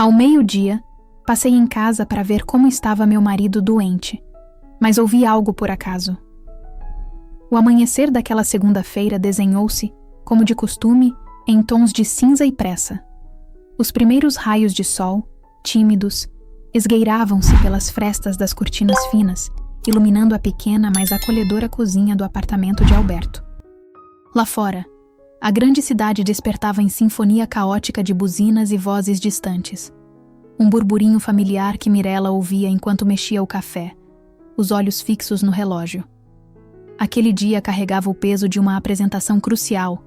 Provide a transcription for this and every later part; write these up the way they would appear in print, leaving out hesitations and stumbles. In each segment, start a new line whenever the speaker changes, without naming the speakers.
Ao meio-dia, passei em casa para ver como estava meu marido doente, mas ouvi algo por acaso. O amanhecer daquela segunda-feira desenhou-se, como de costume, em tons de cinza e pressa. Os primeiros raios de sol, tímidos, esgueiravam-se pelas frestas das cortinas finas, iluminando a pequena, mas acolhedora cozinha do apartamento de Alberto. Lá fora, a grande cidade despertava em sinfonia caótica de buzinas e vozes distantes. Um burburinho familiar que Mirella ouvia enquanto mexia o café, os olhos fixos no relógio. Aquele dia carregava o peso de uma apresentação crucial,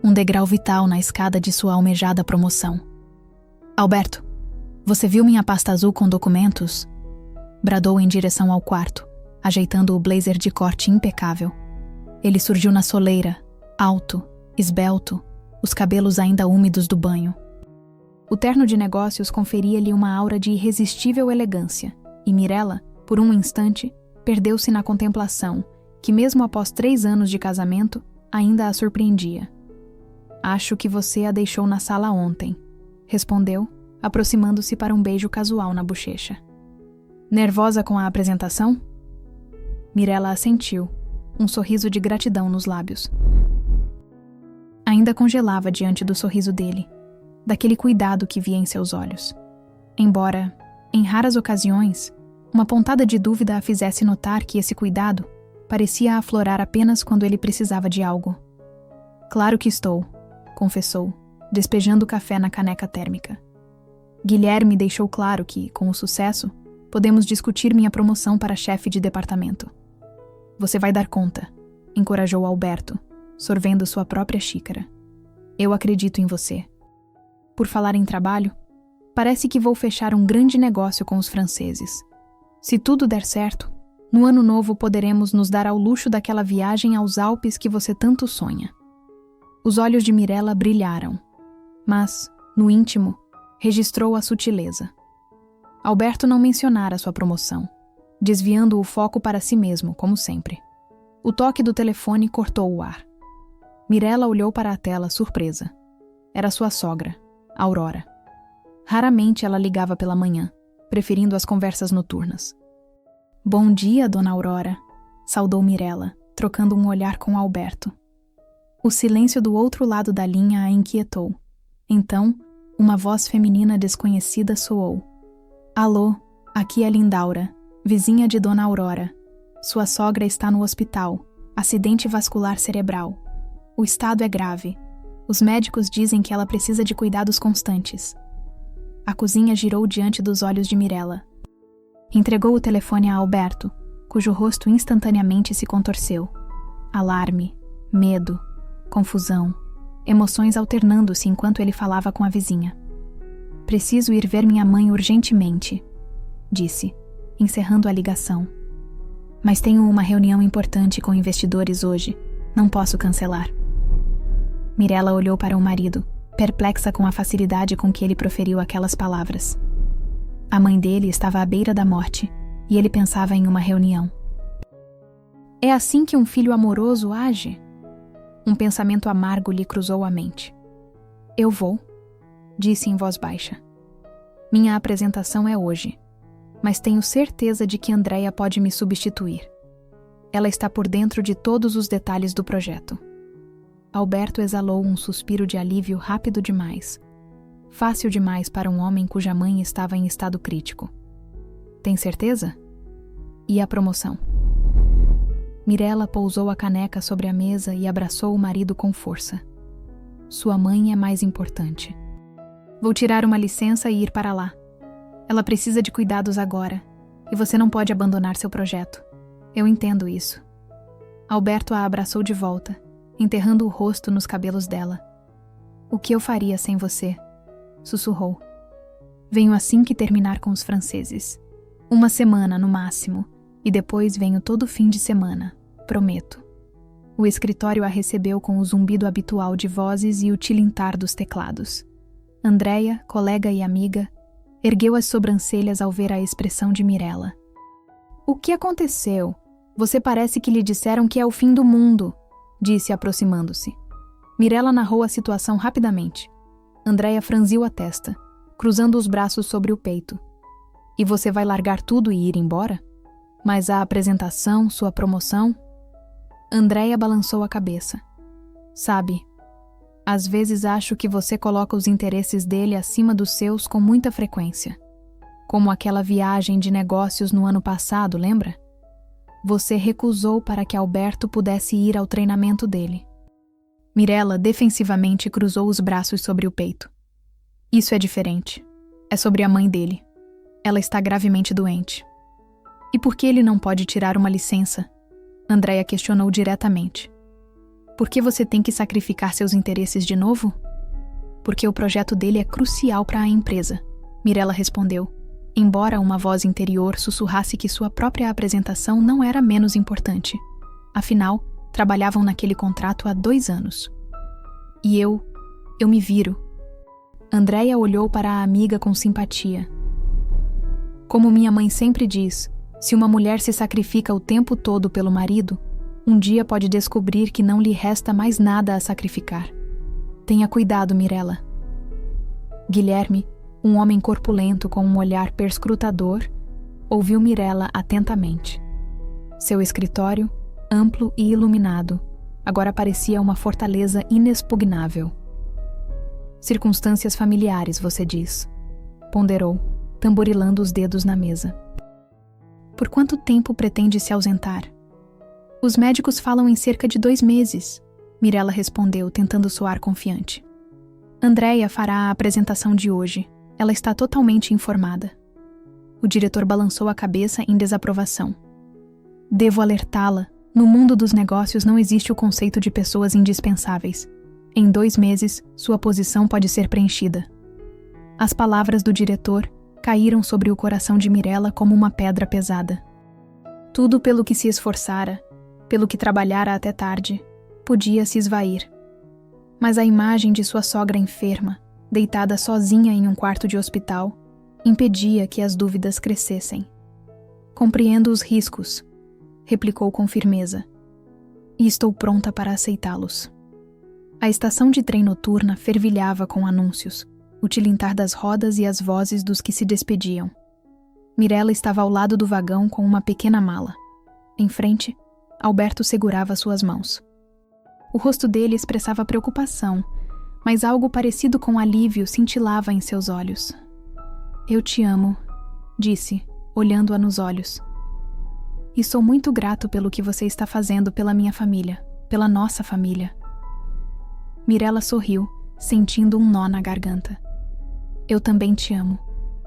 um degrau vital na escada de sua almejada promoção. Alberto, você viu minha pasta azul com documentos? Bradou em direção ao quarto, ajeitando o blazer de corte impecável. Ele surgiu na soleira, alto, esbelto, os cabelos ainda úmidos do banho. O terno de negócios conferia-lhe uma aura de irresistível elegância, e Mirella, por um instante, perdeu-se na contemplação, que mesmo após 3 anos de casamento, ainda a surpreendia. Acho que você a deixou na sala ontem, respondeu, aproximando-se para um beijo casual na bochecha. Nervosa com a apresentação? Mirella assentiu, um sorriso de gratidão nos lábios. Ainda congelava diante do sorriso dele, daquele cuidado que via em seus olhos. Embora, em raras ocasiões, uma pontada de dúvida a fizesse notar que esse cuidado parecia aflorar apenas quando ele precisava de algo. Claro que estou, confessou, despejando o café na caneca térmica. Guilherme deixou claro que, com o sucesso, podemos discutir minha promoção para chefe de departamento. Você vai dar conta, encorajou Alberto, sorvendo sua própria xícara. Eu acredito em você. Por falar em trabalho, parece que vou fechar um grande negócio com os franceses. Se tudo der certo, no ano novo poderemos nos dar ao luxo daquela viagem aos Alpes que você tanto sonha. Os olhos de Mirella brilharam, mas, no íntimo, registrou a sutileza. Alberto não mencionara sua promoção, desviando o foco para si mesmo, como sempre. O toque do telefone cortou o ar. Mirella olhou para a tela, surpresa. Era sua sogra, Aurora. Raramente ela ligava pela manhã, preferindo as conversas noturnas. Bom dia, dona Aurora, saudou Mirella, trocando um olhar com Alberto. O silêncio do outro lado da linha a inquietou. Então, uma voz feminina desconhecida soou. Alô, aqui é Lindaura, vizinha de dona Aurora. Sua sogra está no hospital, acidente vascular cerebral. O estado é grave. Os médicos dizem que ela precisa de cuidados constantes. A cozinha girou diante dos olhos de Mirella. Entregou o telefone a Alberto, cujo rosto instantaneamente se contorceu. Alarme, medo, confusão, emoções alternando-se enquanto ele falava com a vizinha. Preciso ir ver minha mãe urgentemente, disse, encerrando a ligação. Mas tenho uma reunião importante com investidores hoje. Não posso cancelar. Mirella olhou para o marido, perplexa com a facilidade com que ele proferiu aquelas palavras. A mãe dele estava à beira da morte, e ele pensava em uma reunião. É assim que um filho amoroso age? Um pensamento amargo lhe cruzou a mente. Eu vou, disse em voz baixa. Minha apresentação é hoje, mas tenho certeza de que Andréia pode me substituir. Ela está por dentro de todos os detalhes do projeto. Alberto exalou um suspiro de alívio rápido demais. Fácil demais para um homem cuja mãe estava em estado crítico. Tem certeza? E a promoção? Mirella pousou a caneca sobre a mesa e abraçou o marido com força. Sua mãe é mais importante. Vou tirar uma licença e ir para lá. Ela precisa de cuidados agora, e você não pode abandonar seu projeto. Eu entendo isso. Alberto a abraçou de volta, enterrando o rosto nos cabelos dela. O que eu faria sem você? Sussurrou. Venho assim que terminar com os franceses. 1 semana no máximo, e depois venho todo fim de semana, prometo. O escritório a recebeu com o zumbido habitual de vozes e o tilintar dos teclados. Andréia, colega e amiga, ergueu as sobrancelhas ao ver a expressão de Mirella. O que aconteceu? Você parece que lhe disseram que é o fim do mundo, disse aproximando-se. Mirella narrou a situação rapidamente. Andréia franziu a testa, cruzando os braços sobre o peito. E você vai largar tudo e ir embora? Mas a apresentação, sua promoção? Andréia balançou a cabeça. Sabe, às vezes acho que você coloca os interesses dele acima dos seus com muita frequência. Como aquela viagem de negócios no ano passado, lembra? Você recusou para que Alberto pudesse ir ao treinamento dele. Mirella defensivamente cruzou os braços sobre o peito. Isso é diferente. É sobre a mãe dele. Ela está gravemente doente. E por que ele não pode tirar uma licença? Andréia questionou diretamente. Por que você tem que sacrificar seus interesses de novo? Porque o projeto dele é crucial para a empresa, Mirella respondeu, embora uma voz interior sussurrasse que sua própria apresentação não era menos importante. Afinal, trabalhavam naquele contrato há 2 anos. E eu me viro. Andréia olhou para a amiga com simpatia. Como minha mãe sempre diz, se uma mulher se sacrifica o tempo todo pelo marido, um dia pode descobrir que não lhe resta mais nada a sacrificar. Tenha cuidado, Mirella. Guilherme, um homem corpulento com um olhar perscrutador, ouviu Mirella atentamente. Seu escritório, amplo e iluminado, agora parecia uma fortaleza inexpugnável. Circunstâncias familiares, você diz, ponderou, tamborilando os dedos na mesa. Por quanto tempo pretende se ausentar? Os médicos falam em cerca de 2 meses, Mirella respondeu, tentando soar confiante. Andréia fará a apresentação de hoje. Ela está totalmente informada. O diretor balançou a cabeça em desaprovação. Devo alertá-la. No mundo dos negócios não existe o conceito de pessoas indispensáveis. Em 2 meses, sua posição pode ser preenchida. As palavras do diretor caíram sobre o coração de Mirella como uma pedra pesada. Tudo pelo que se esforçara, pelo que trabalhara até tarde, podia se esvair. Mas a imagem de sua sogra enferma, deitada sozinha em um quarto de hospital, impedia que as dúvidas crescessem. Compreendo os riscos, replicou com firmeza, e estou pronta para aceitá-los. A estação de trem noturna fervilhava com anúncios, o tilintar das rodas e as vozes dos que se despediam. Mirella estava ao lado do vagão com uma pequena mala. Em frente, Alberto segurava suas mãos. O rosto dele expressava preocupação, mas algo parecido com alívio cintilava em seus olhos. Eu te amo, disse, olhando-a nos olhos. E sou muito grato pelo que você está fazendo pela minha família, pela nossa família. Mirella sorriu, sentindo um nó na garganta. Eu também te amo.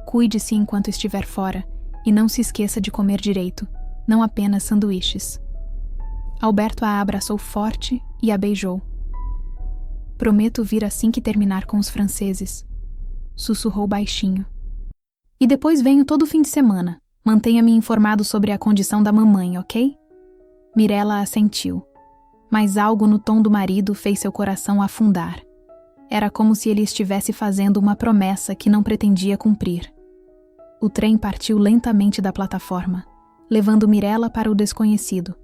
Cuide-se enquanto estiver fora e não se esqueça de comer direito, não apenas sanduíches. Alberto a abraçou forte e a beijou. Prometo vir assim que terminar com os franceses, sussurrou baixinho. E depois venho todo fim de semana. Mantenha-me informado sobre a condição da mamãe, ok? Mirella assentiu, mas algo no tom do marido fez seu coração afundar. Era como se ele estivesse fazendo uma promessa que não pretendia cumprir. O trem partiu lentamente da plataforma, levando Mirella para o desconhecido.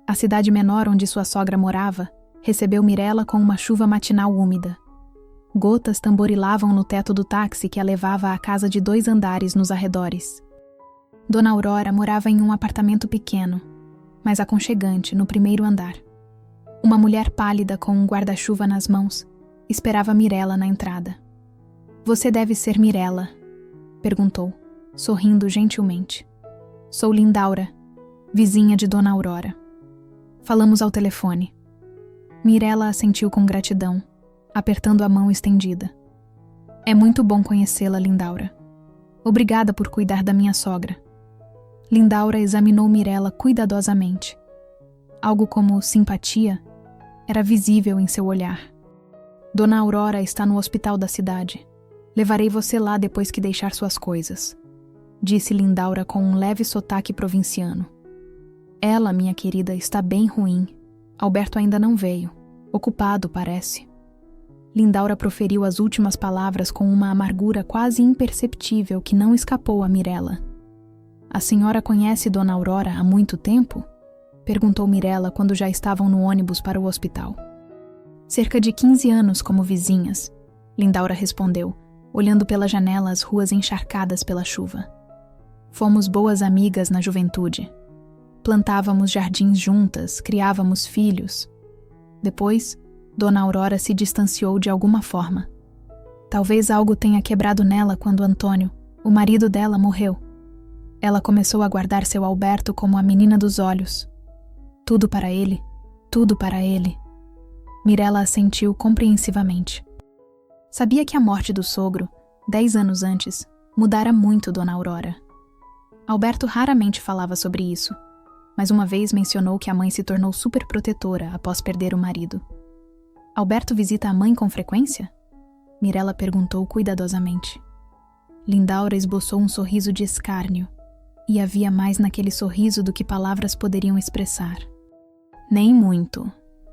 A cidade menor onde sua sogra morava recebeu Mirella com uma chuva matinal úmida. Gotas tamborilavam no teto do táxi que a levava à casa de 2 andares nos arredores. Dona Aurora morava em um apartamento pequeno, mas aconchegante, no 1º andar. Uma mulher pálida com um guarda-chuva nas mãos esperava Mirella na entrada. Você deve ser Mirella, perguntou, sorrindo gentilmente. Sou Lindaura, vizinha de Dona Aurora. Falamos ao telefone. Mirella assentiu com gratidão, apertando a mão estendida. É muito bom conhecê-la, Lindaura. Obrigada por cuidar da minha sogra. Lindaura examinou Mirella cuidadosamente. Algo como simpatia era visível em seu olhar. Dona Aurora está no hospital da cidade. Levarei você lá depois que deixar suas coisas, disse Lindaura com um leve sotaque provinciano. Ela, minha querida, está bem ruim. Alberto ainda não veio. Ocupado, parece. Lindaura proferiu as últimas palavras com uma amargura quase imperceptível que não escapou a Mirella. A senhora conhece Dona Aurora há muito tempo? Perguntou Mirella quando já estavam no ônibus para o hospital. Cerca de 15 anos como vizinhas, Lindaura respondeu, olhando pela janela as ruas encharcadas pela chuva. Fomos boas amigas na juventude. Plantávamos jardins juntas, criávamos filhos. Depois, Dona Aurora se distanciou de alguma forma. Talvez algo tenha quebrado nela quando Antônio, o marido dela, morreu. Ela começou a guardar seu Alberto como a menina dos olhos. Tudo para ele, tudo para ele. Mirella assentiu compreensivamente. Sabia que a morte do sogro, 10 anos antes, mudara muito Dona Aurora. Alberto raramente falava sobre isso, mas uma vez mencionou que a mãe se tornou superprotetora após perder o marido. Alberto visita a mãe com frequência? Mirella perguntou cuidadosamente. Lindaura esboçou um sorriso de escárnio, e havia mais naquele sorriso do que palavras poderiam expressar. Nem muito,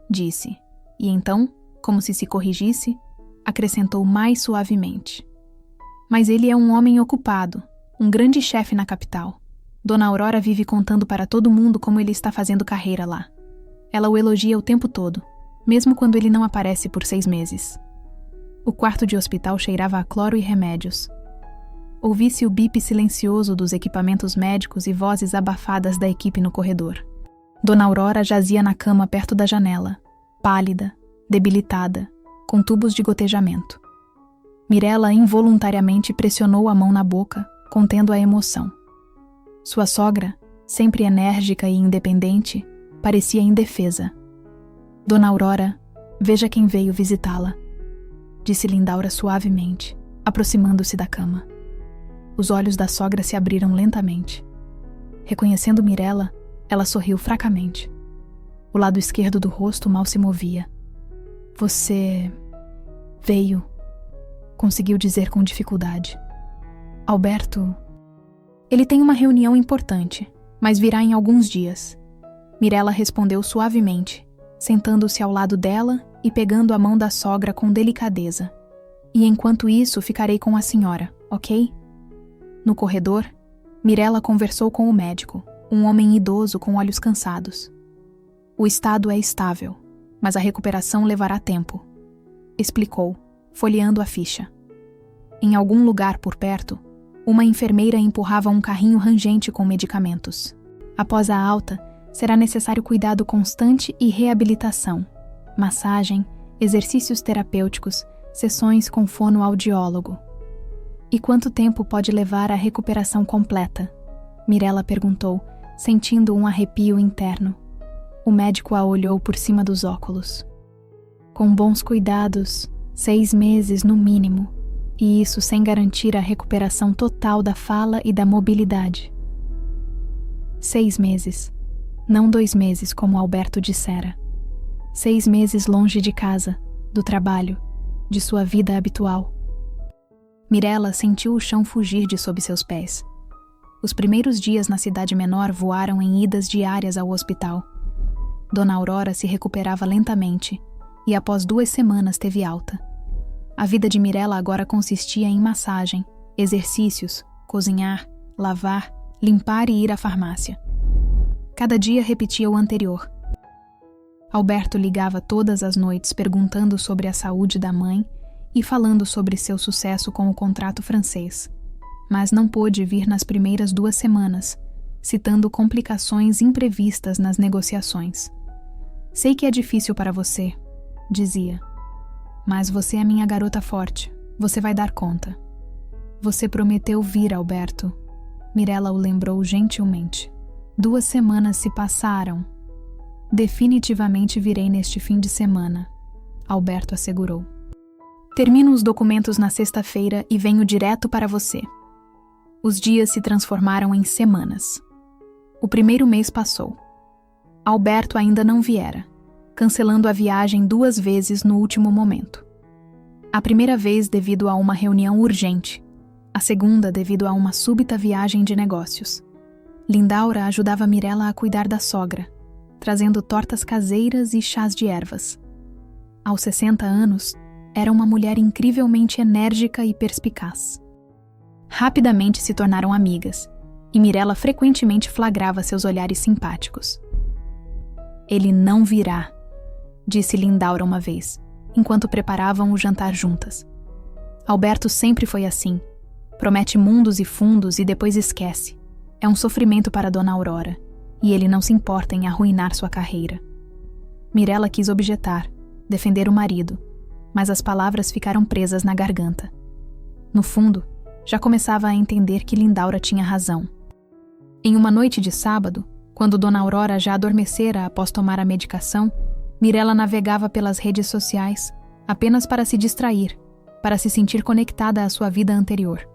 disse, e então, como se corrigisse, acrescentou mais suavemente. Mas ele é um homem ocupado, um grande chefe na capital. Dona Aurora vive contando para todo mundo como ele está fazendo carreira lá. Ela o elogia o tempo todo, mesmo quando ele não aparece por 6 meses. O quarto de hospital cheirava a cloro e remédios. Ouvi-se o bip silencioso dos equipamentos médicos e vozes abafadas da equipe no corredor. Dona Aurora jazia na cama perto da janela, pálida, debilitada, com tubos de gotejamento. Mirella involuntariamente pressionou a mão na boca, contendo a emoção. Sua sogra, sempre enérgica e independente, parecia indefesa. Dona Aurora, veja quem veio visitá-la, disse Lindaura suavemente, aproximando-se da cama. Os olhos da sogra se abriram lentamente. Reconhecendo Mirella, ela sorriu fracamente. O lado esquerdo do rosto mal se movia. Você... veio, conseguiu dizer com dificuldade. Alberto... Ele tem uma reunião importante, mas virá em alguns dias. Mirella respondeu suavemente, sentando-se ao lado dela e pegando a mão da sogra com delicadeza. E enquanto isso, ficarei com a senhora, ok? No corredor, Mirella conversou com o médico, um homem idoso com olhos cansados. O estado é estável, mas a recuperação levará tempo, explicou, folheando a ficha. Em algum lugar por perto, uma enfermeira empurrava um carrinho rangente com medicamentos. Após a alta, será necessário cuidado constante e reabilitação, massagem, exercícios terapêuticos, sessões com fonoaudiólogo. E quanto tempo pode levar a recuperação completa? Mirella perguntou, sentindo um arrepio interno. O médico a olhou por cima dos óculos. Com bons cuidados, 6 meses no mínimo, e isso sem garantir a recuperação total da fala e da mobilidade. 6 meses, não 2 meses como Alberto dissera. 6 meses longe de casa, do trabalho, de sua vida habitual. Mirella sentiu o chão fugir de sob seus pés. Os primeiros dias na cidade menor voaram em idas diárias ao hospital. Dona Aurora se recuperava lentamente e após 2 semanas teve alta. A vida de Mirella agora consistia em massagem, exercícios, cozinhar, lavar, limpar e ir à farmácia. Cada dia repetia o anterior. Alberto ligava todas as noites perguntando sobre a saúde da mãe e falando sobre seu sucesso com o contrato francês, mas não pôde vir nas primeiras 2 semanas, citando complicações imprevistas nas negociações. Sei que é difícil para você, dizia, mas você é minha garota forte, você vai dar conta. Você prometeu vir, Alberto. Mirella o lembrou gentilmente. 2 semanas se passaram. Definitivamente virei neste fim de semana, Alberto assegurou. Termino os documentos na sexta-feira e venho direto para você. Os dias se transformaram em semanas. O primeiro mês passou. Alberto ainda não viera, cancelando a viagem 2 vezes no último momento. A primeira vez devido a uma reunião urgente, a segunda devido a uma súbita viagem de negócios. Lindaura ajudava Mirella a cuidar da sogra, trazendo tortas caseiras e chás de ervas. Aos 60 anos, era uma mulher incrivelmente enérgica e perspicaz. Rapidamente se tornaram amigas, e Mirella frequentemente flagrava seus olhares simpáticos. Ele não virá, disse Lindaura uma vez, enquanto preparavam o jantar juntas. Alberto sempre foi assim. Promete mundos e fundos e depois esquece. É um sofrimento para Dona Aurora, e ele não se importa em arruinar sua carreira. Mirella quis objetar, defender o marido, mas as palavras ficaram presas na garganta. No fundo, já começava a entender que Lindaura tinha razão. Em uma noite de sábado, quando Dona Aurora já adormecera após tomar a medicação, Mirella navegava pelas redes sociais, apenas para se distrair, para se sentir conectada à sua vida anterior.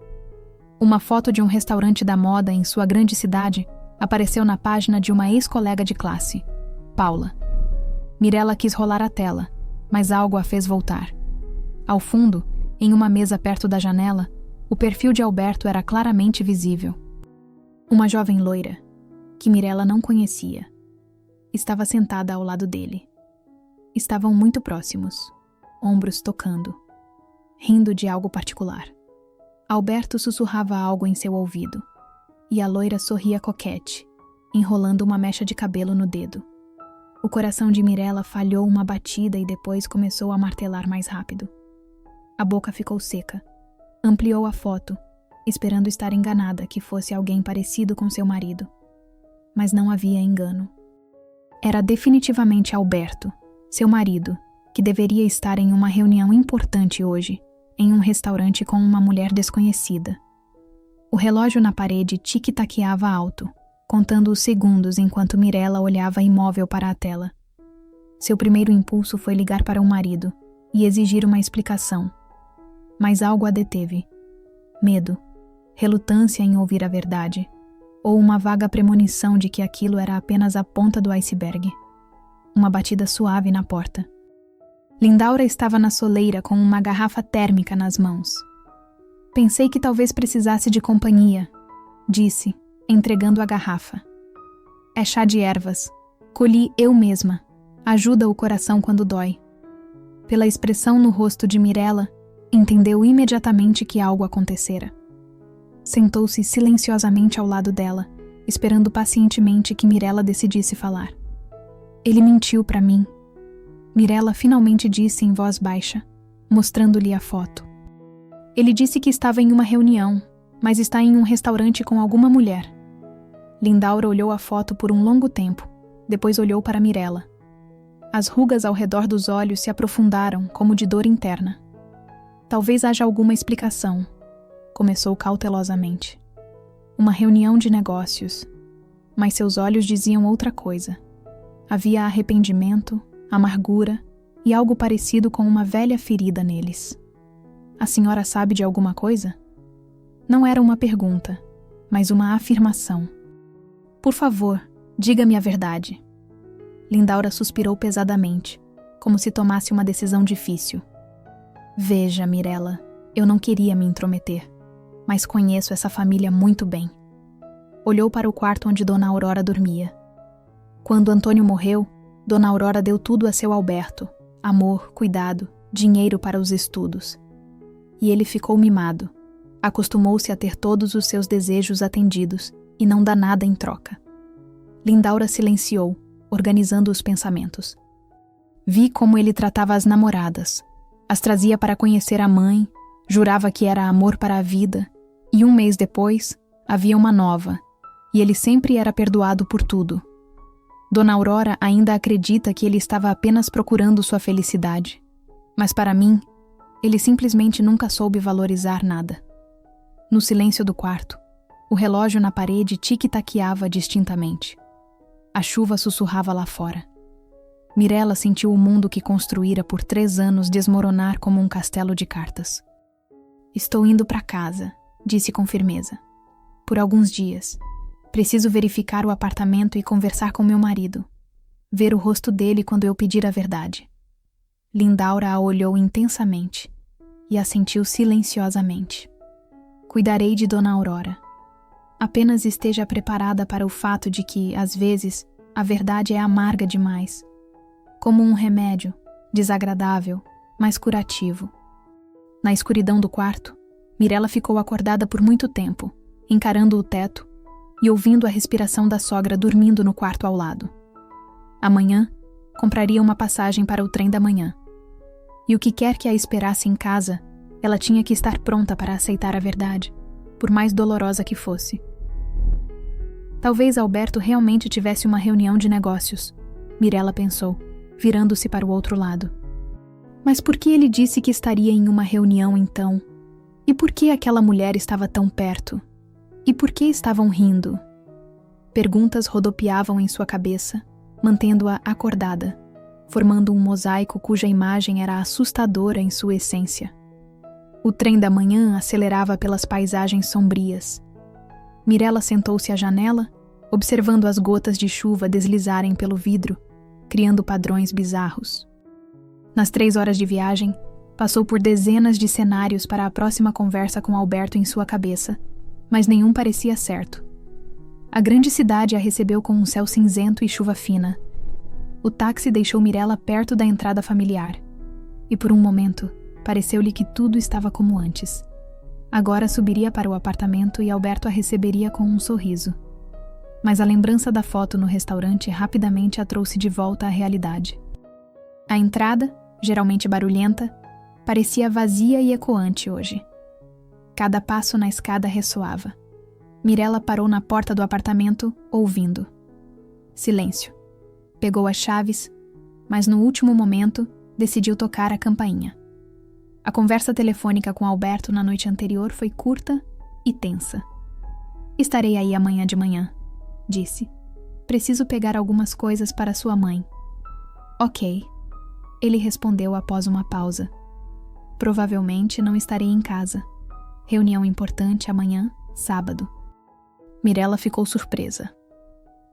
Uma foto de um restaurante da moda em sua grande cidade apareceu na página de uma ex-colega de classe, Paula. Mirella quis rolar a tela, mas algo a fez voltar. Ao fundo, em uma mesa perto da janela, o perfil de Alberto era claramente visível. Uma jovem loira, que Mirella não conhecia, estava sentada ao lado dele. Estavam muito próximos, ombros tocando, rindo de algo particular. Alberto sussurrava algo em seu ouvido, e a loira sorria coquete, enrolando uma mecha de cabelo no dedo. O coração de Mirella falhou uma batida e depois começou a martelar mais rápido. A boca ficou seca. Ampliou a foto, esperando estar enganada que fosse alguém parecido com seu marido. Mas não havia engano. Era definitivamente Alberto, seu marido, que deveria estar em uma reunião importante hoje, em um restaurante com uma mulher desconhecida. O relógio na parede tic-taqueava alto, contando os segundos enquanto Mirella olhava imóvel para a tela. Seu primeiro impulso foi ligar para o marido e exigir uma explicação. Mas algo a deteve. Medo, relutância em ouvir a verdade, ou uma vaga premonição de que aquilo era apenas a ponta do iceberg. Uma batida suave na porta. Lindaura estava na soleira com uma garrafa térmica nas mãos. Pensei que talvez precisasse de companhia, disse, entregando a garrafa. É chá de ervas. Colhi eu mesma. Ajuda o coração quando dói. Pela expressão no rosto de Mirella, entendeu imediatamente que algo acontecera. Sentou-se silenciosamente ao lado dela, esperando pacientemente que Mirella decidisse falar. Ele mentiu para mim. Mirella finalmente disse em voz baixa, mostrando-lhe a foto. Ele disse que estava em uma reunião, mas está em um restaurante com alguma mulher. Lindaura olhou a foto por um longo tempo, depois olhou para Mirella. As rugas ao redor dos olhos se aprofundaram como de dor interna. Talvez haja alguma explicação, começou cautelosamente. Uma reunião de negócios, mas seus olhos diziam outra coisa. Havia arrependimento, amargura e algo parecido com uma velha ferida neles. A senhora sabe de alguma coisa? Não era uma pergunta, mas uma afirmação. Por favor, diga-me a verdade. Lindaura suspirou pesadamente, como se tomasse uma decisão difícil. Veja, Mirella, eu não queria me intrometer, mas conheço essa família muito bem. Olhou para o quarto onde Dona Aurora dormia. Quando Antônio morreu, Dona Aurora deu tudo a seu Alberto, amor, cuidado, dinheiro para os estudos. E ele ficou mimado. Acostumou-se a ter todos os seus desejos atendidos e não dá nada em troca. Lindaura silenciou, organizando os pensamentos. Vi como ele tratava as namoradas. As trazia para conhecer a mãe, jurava que era amor para a vida, e um mês depois, havia uma nova, e ele sempre era perdoado por tudo. Dona Aurora ainda acredita que ele estava apenas procurando sua felicidade, mas para mim, ele simplesmente nunca soube valorizar nada. No silêncio do quarto, o relógio na parede tic-taqueava distintamente. A chuva sussurrava lá fora. Mirella sentiu o mundo que construíra por 3 anos desmoronar como um castelo de cartas. Estou indo para casa, disse com firmeza. Por alguns dias. Preciso verificar o apartamento e conversar com meu marido. Ver o rosto dele quando eu pedir a verdade. Lindaura a olhou intensamente e assentiu silenciosamente. Cuidarei de Dona Aurora. Apenas esteja preparada para o fato de que, às vezes, a verdade é amarga demais. Como um remédio, desagradável, mas curativo. Na escuridão do quarto, Mirella ficou acordada por muito tempo, encarando o teto e ouvindo a respiração da sogra dormindo no quarto ao lado. Amanhã, compraria uma passagem para o trem da manhã. E o que quer que a esperasse em casa, Ela tinha que estar pronta para aceitar a verdade, por mais dolorosa que fosse. Talvez Alberto realmente tivesse uma reunião de negócios, Mirella pensou, virando-se para o outro lado. Mas por que ele disse que estaria em uma reunião então? E por que aquela mulher estava tão perto? E por que estavam rindo? Perguntas rodopiavam em sua cabeça, mantendo-a acordada, formando um mosaico cuja imagem era assustadora em sua essência. O trem da manhã acelerava pelas paisagens sombrias. Mirella sentou-se à janela, observando as gotas de chuva deslizarem pelo vidro, criando padrões bizarros. Nas 3 horas de viagem, passou por dezenas de cenários para a próxima conversa com Alberto em sua cabeça, mas nenhum parecia certo. A grande cidade a recebeu com um céu cinzento e chuva fina. O táxi deixou Mirella perto da entrada familiar, e por um momento, pareceu-lhe que tudo estava como antes. Agora subiria para o apartamento e Alberto a receberia com um sorriso. Mas a lembrança da foto no restaurante rapidamente a trouxe de volta à realidade. A entrada, geralmente barulhenta, parecia vazia e ecoante hoje. Cada passo na escada ressoava. Mirella parou na porta do apartamento, ouvindo. Silêncio. Pegou as chaves, mas no último momento decidiu tocar a campainha. A conversa telefônica com Alberto na noite anterior foi curta e tensa. Estarei aí amanhã de manhã, disse. Preciso pegar algumas coisas para sua mãe. Ok. Ele respondeu após uma pausa. Provavelmente não estarei em casa. Reunião importante amanhã, sábado. Mirella ficou surpresa.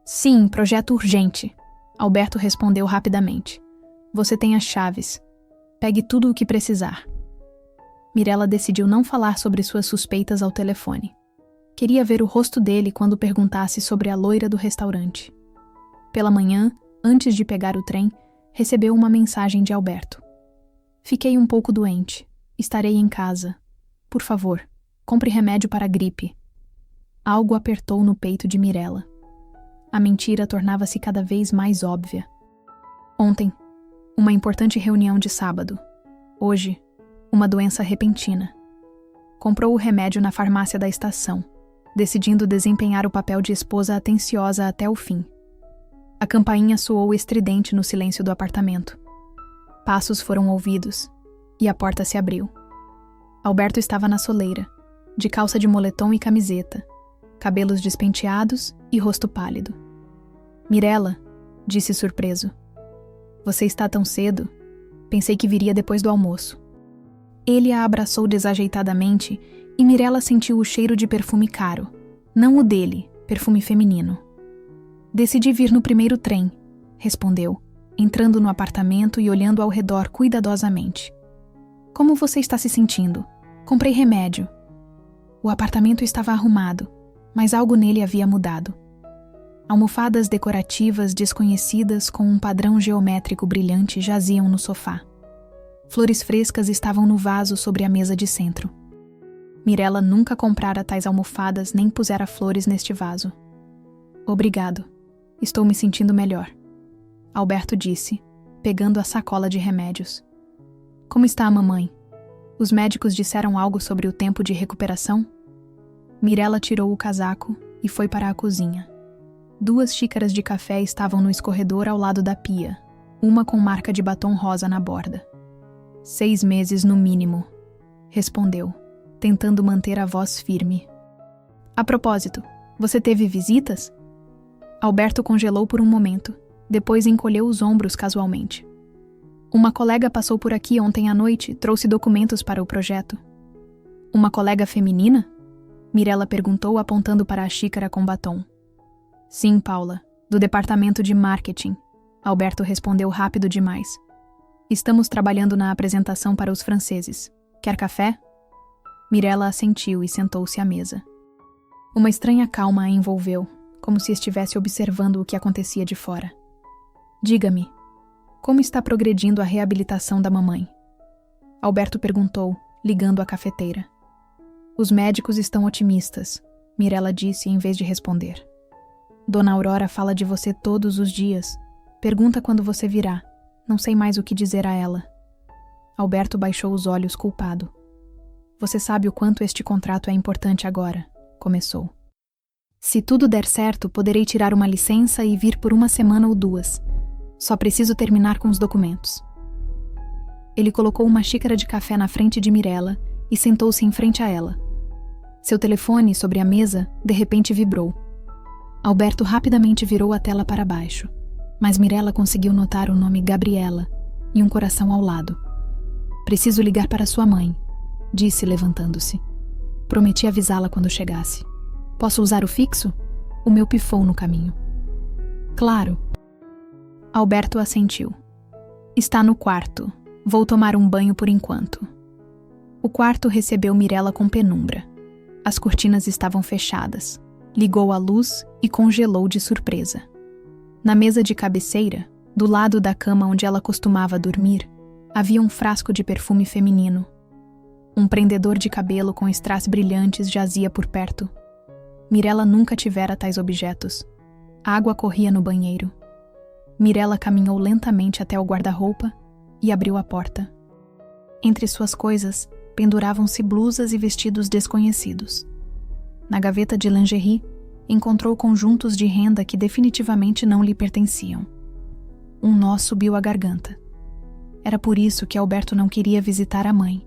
Sim, projeto urgente. Alberto respondeu rapidamente. Você tem as chaves. Pegue tudo o que precisar. Mirella decidiu não falar sobre suas suspeitas ao telefone. Queria ver o rosto dele quando perguntasse sobre a loira do restaurante. Pela manhã, antes de pegar o trem, recebeu uma mensagem de Alberto. Fiquei um pouco doente. Estarei em casa. Por favor, compre remédio para a gripe. Algo apertou no peito de Mirella. A mentira tornava-se cada vez mais óbvia. Ontem, uma importante reunião de sábado. Hoje, uma doença repentina. Comprou o remédio na farmácia da estação, decidindo desempenhar o papel de esposa atenciosa até o fim. A campainha soou estridente no silêncio do apartamento. Passos foram ouvidos, e a porta se abriu. Alberto estava na soleira, de calça de moletom e camiseta, cabelos despenteados e rosto pálido. Mirella, disse surpreso. Você está tão cedo? Pensei que viria depois do almoço. Ele a abraçou desajeitadamente e Mirella sentiu o cheiro de perfume caro, não o dele, perfume feminino. Decidi vir no primeiro trem, respondeu, entrando no apartamento e olhando ao redor cuidadosamente. Como você está se sentindo? Comprei remédio. O apartamento estava arrumado, mas algo nele havia mudado. Almofadas decorativas desconhecidas com um padrão geométrico brilhante jaziam no sofá. Flores frescas estavam no vaso sobre a mesa de centro. Mirella nunca comprara tais almofadas nem pusera flores neste vaso. Obrigado. Estou me sentindo melhor. Alberto disse, pegando a sacola de remédios. Como está a mamãe? Os médicos disseram algo sobre o tempo de recuperação? Mirella tirou o casaco e foi para a cozinha. 2 xícaras de café estavam no escorredor ao lado da pia, uma com marca de batom rosa na borda. 6 meses no mínimo, respondeu, tentando manter a voz firme. A propósito, você teve visitas? Alberto congelou por um momento, depois encolheu os ombros casualmente. Uma colega passou por aqui ontem à noite e trouxe documentos para o projeto. Uma colega feminina? Mirella perguntou apontando para a xícara com batom. Sim, Paula, do departamento de marketing. Alberto respondeu rápido demais. Estamos trabalhando na apresentação para os franceses. Quer café? Mirella assentiu e sentou-se à mesa. Uma estranha calma a envolveu, como se estivesse observando o que acontecia de fora. Diga-me, como está progredindo a reabilitação da mamãe? Alberto perguntou, ligando a cafeteira. Os médicos estão otimistas, Mirella disse em vez de responder. Dona Aurora fala de você todos os dias. Pergunta quando você virá. Não sei mais o que dizer a ela. Alberto baixou os olhos culpado. Você sabe o quanto este contrato é importante agora, começou. Se tudo der certo, poderei tirar uma licença e vir por uma semana ou 2. Só preciso terminar com os documentos. Ele colocou uma xícara de café na frente de Mirella e sentou-se em frente a ela. Seu telefone, sobre a mesa, de repente vibrou. Alberto rapidamente virou a tela para baixo, mas Mirella conseguiu notar o nome Gabriela e um coração ao lado. Preciso ligar para sua mãe, disse levantando-se. Prometi avisá-la quando chegasse. Posso usar o fixo? O meu pifou no caminho. Claro. Alberto assentiu. Está no quarto. Vou tomar um banho por enquanto. O quarto recebeu Mirella com penumbra. As cortinas estavam fechadas. Ligou a luz e congelou de surpresa. Na mesa de cabeceira, do lado da cama onde ela costumava dormir, havia um frasco de perfume feminino. Um prendedor de cabelo com strass brilhantes jazia por perto. Mirella nunca tivera tais objetos. A água corria no banheiro. Mirella caminhou lentamente até o guarda-roupa e abriu a porta. Entre suas coisas, penduravam-se blusas e vestidos desconhecidos. Na gaveta de lingerie, encontrou conjuntos de renda que definitivamente não lhe pertenciam. Um nó subiu à garganta. Era por isso que Alberto não queria visitar a mãe.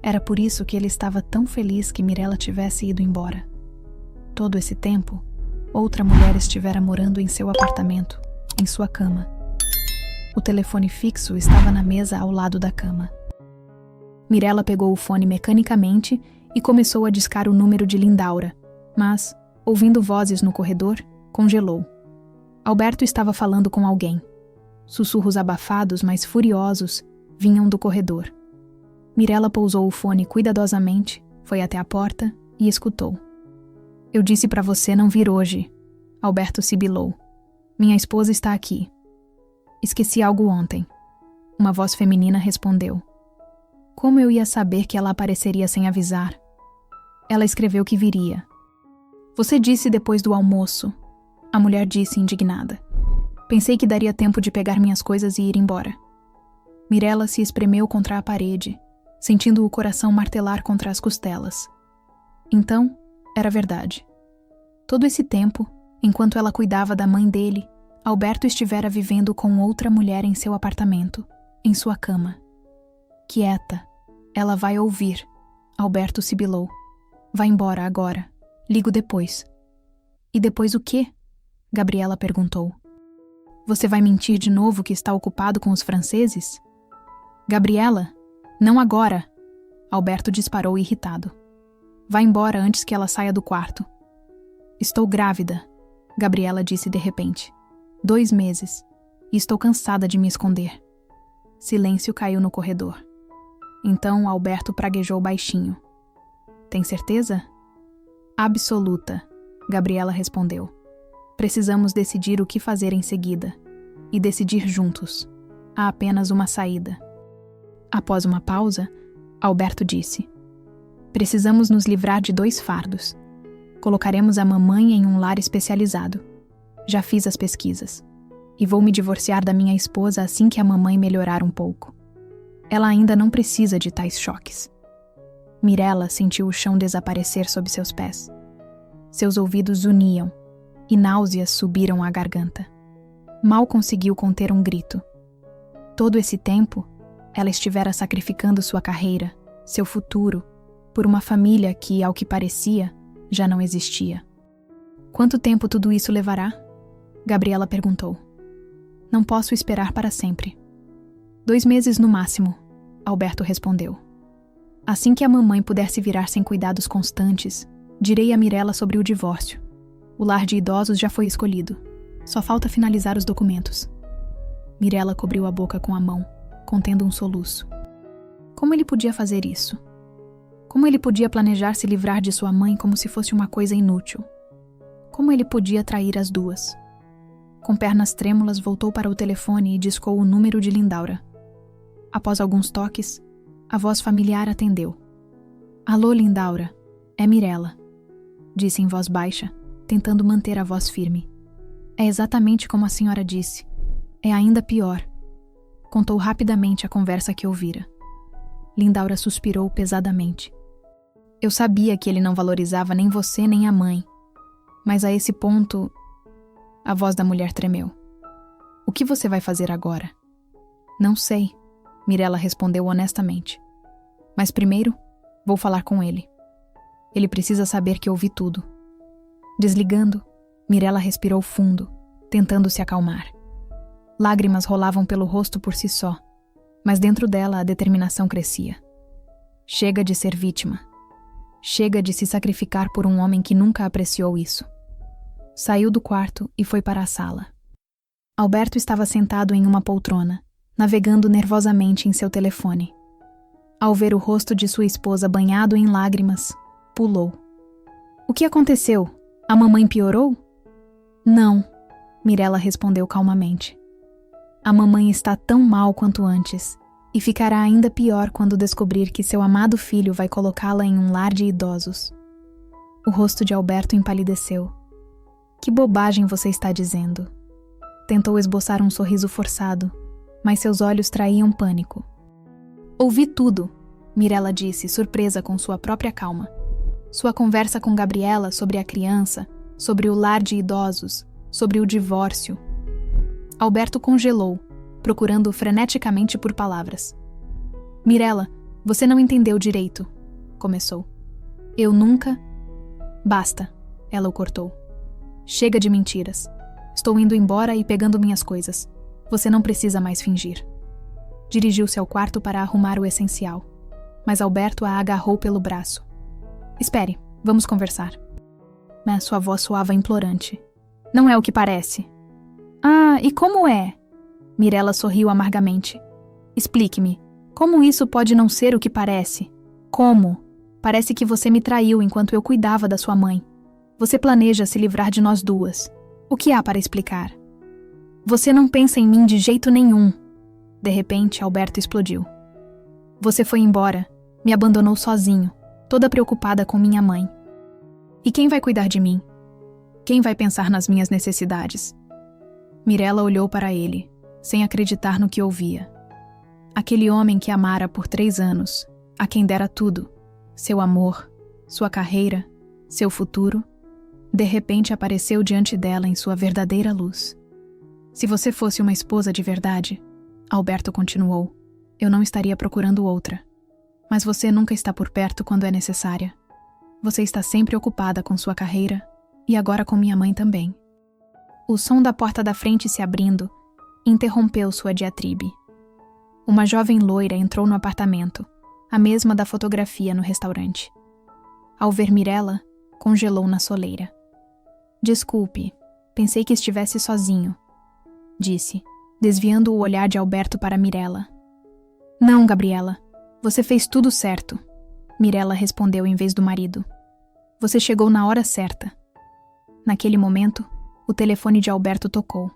Era por isso que ele estava tão feliz que Mirella tivesse ido embora. Todo esse tempo, outra mulher estivera morando em seu apartamento, em sua cama. O telefone fixo estava na mesa ao lado da cama. Mirella pegou o fone mecanicamente e começou a discar o número de Lindaura, mas, ouvindo vozes no corredor, congelou. Alberto estava falando com alguém. Sussurros abafados, mas furiosos, vinham do corredor. Mirella pousou o fone cuidadosamente, foi até a porta e escutou. Eu disse para você não vir hoje. Alberto sibilou. Minha esposa está aqui. Esqueci algo ontem. Uma voz feminina respondeu. Como eu ia saber que ela apareceria sem avisar? Ela escreveu que viria. Você disse depois do almoço. A mulher disse indignada. Pensei que daria tempo de pegar minhas coisas e ir embora. Mirella se espremeu contra a parede, sentindo o coração martelar contra as costelas. Então, era verdade. Todo esse tempo, enquanto ela cuidava da mãe dele, Alberto estivera vivendo com outra mulher em seu apartamento, em sua cama. Quieta. Ela vai ouvir. Alberto sibilou. Vai embora agora. Ligo depois. E depois o quê? Gabriela perguntou. Você vai mentir de novo que está ocupado com os franceses? Gabriela, não agora. Alberto disparou irritado. Vá embora antes que ela saia do quarto. Estou grávida, Gabriela disse de repente. 2 meses. E estou cansada de me esconder. Silêncio caiu no corredor. Então Alberto praguejou baixinho. Tem certeza? Absoluta, Gabriela respondeu. Precisamos decidir o que fazer em seguida. E decidir juntos. Há apenas uma saída. Após uma pausa, Alberto disse. Precisamos nos livrar de 2 fardos. Colocaremos a mamãe em um lar especializado. Já fiz as pesquisas. E vou me divorciar da minha esposa assim que a mamãe melhorar um pouco. Ela ainda não precisa de tais choques. Mirella sentiu o chão desaparecer sob seus pés. Seus ouvidos zuniam, e náuseas subiram à garganta. Mal conseguiu conter um grito. Todo esse tempo, ela estivera sacrificando sua carreira, seu futuro, por uma família que, ao que parecia, já não existia. Quanto tempo tudo isso levará? Gabriela perguntou. Não posso esperar para sempre. 2 meses no máximo, Alberto respondeu. Assim que a mamãe puder se virar sem cuidados constantes, direi a Mirella sobre o divórcio. O lar de idosos já foi escolhido. Só falta finalizar os documentos. Mirella cobriu a boca com a mão, contendo um soluço. Como ele podia fazer isso? Como ele podia planejar se livrar de sua mãe como se fosse uma coisa inútil? Como ele podia trair as 2? Com pernas trêmulas, voltou para o telefone e discou o número de Lindaura. Após alguns toques, a voz familiar atendeu. Alô, Lindaura, é Mirella, disse em voz baixa, tentando manter a voz firme. É exatamente como a senhora disse. É ainda pior. Contou rapidamente a conversa que ouvira. Lindaura suspirou pesadamente. Eu sabia que ele não valorizava nem você nem a mãe. Mas a esse ponto, a voz da mulher tremeu. O que você vai fazer agora? Não sei, Mirella respondeu honestamente. Mas primeiro, vou falar com ele. Ele precisa saber que ouvi tudo. Desligando, Mirella respirou fundo, tentando se acalmar. Lágrimas rolavam pelo rosto por si só, mas dentro dela a determinação crescia. Chega de ser vítima. Chega de se sacrificar por um homem que nunca apreciou isso. Saiu do quarto e foi para a sala. Alberto estava sentado em uma poltrona, navegando nervosamente em seu telefone. Ao ver o rosto de sua esposa banhado em lágrimas, pulou. O que aconteceu? A mamãe piorou? Não, Mirella respondeu calmamente. A mamãe está tão mal quanto antes, e ficará ainda pior quando descobrir que seu amado filho vai colocá-la em um lar de idosos. O rosto de Alberto empalideceu. Que bobagem você está dizendo? Tentou esboçar um sorriso forçado, mas seus olhos traíam pânico. Ouvi tudo, Mirella disse, surpresa com sua própria calma. Sua conversa com Gabriela sobre a criança, sobre o lar de idosos, sobre o divórcio. Alberto congelou, procurando freneticamente por palavras. Mirella, você não entendeu direito, começou. Eu nunca... Basta, ela o cortou. Chega de mentiras. Estou indo embora e pegando minhas coisas. Você não precisa mais fingir. Dirigiu-se ao quarto para arrumar o essencial, mas Alberto a agarrou pelo braço. Espere, vamos conversar. Mas sua voz soava implorante. Não é o que parece. Ah, e como é? Mirella sorriu amargamente. Explique-me, como isso pode não ser o que parece? Como? Parece que você me traiu enquanto eu cuidava da sua mãe. Você planeja se livrar de nós duas. O que há para explicar? Você não pensa em mim de jeito nenhum. De repente, Alberto explodiu. Você foi embora, me abandonou sozinho, toda preocupada com minha mãe. E quem vai cuidar de mim? Quem vai pensar nas minhas necessidades? Mirella olhou para ele, sem acreditar no que ouvia. Aquele homem que amara por 3 anos, a quem dera tudo, seu amor, sua carreira, seu futuro, de repente apareceu diante dela em sua verdadeira luz. Se você fosse uma esposa de verdade, Alberto continuou, eu não estaria procurando outra. Mas você nunca está por perto quando é necessária. Você está sempre ocupada com sua carreira e agora com minha mãe também. O som da porta da frente se abrindo interrompeu sua diatribe. Uma jovem loira entrou no apartamento, a mesma da fotografia no restaurante. Ao ver Mirella, congelou na soleira. Desculpe, pensei que estivesse sozinho, disse, desviando o olhar de Alberto para Mirella. Não, Gabriela, você fez tudo certo, Mirella respondeu em vez do marido. Você chegou na hora certa. Naquele momento, o telefone de Alberto tocou.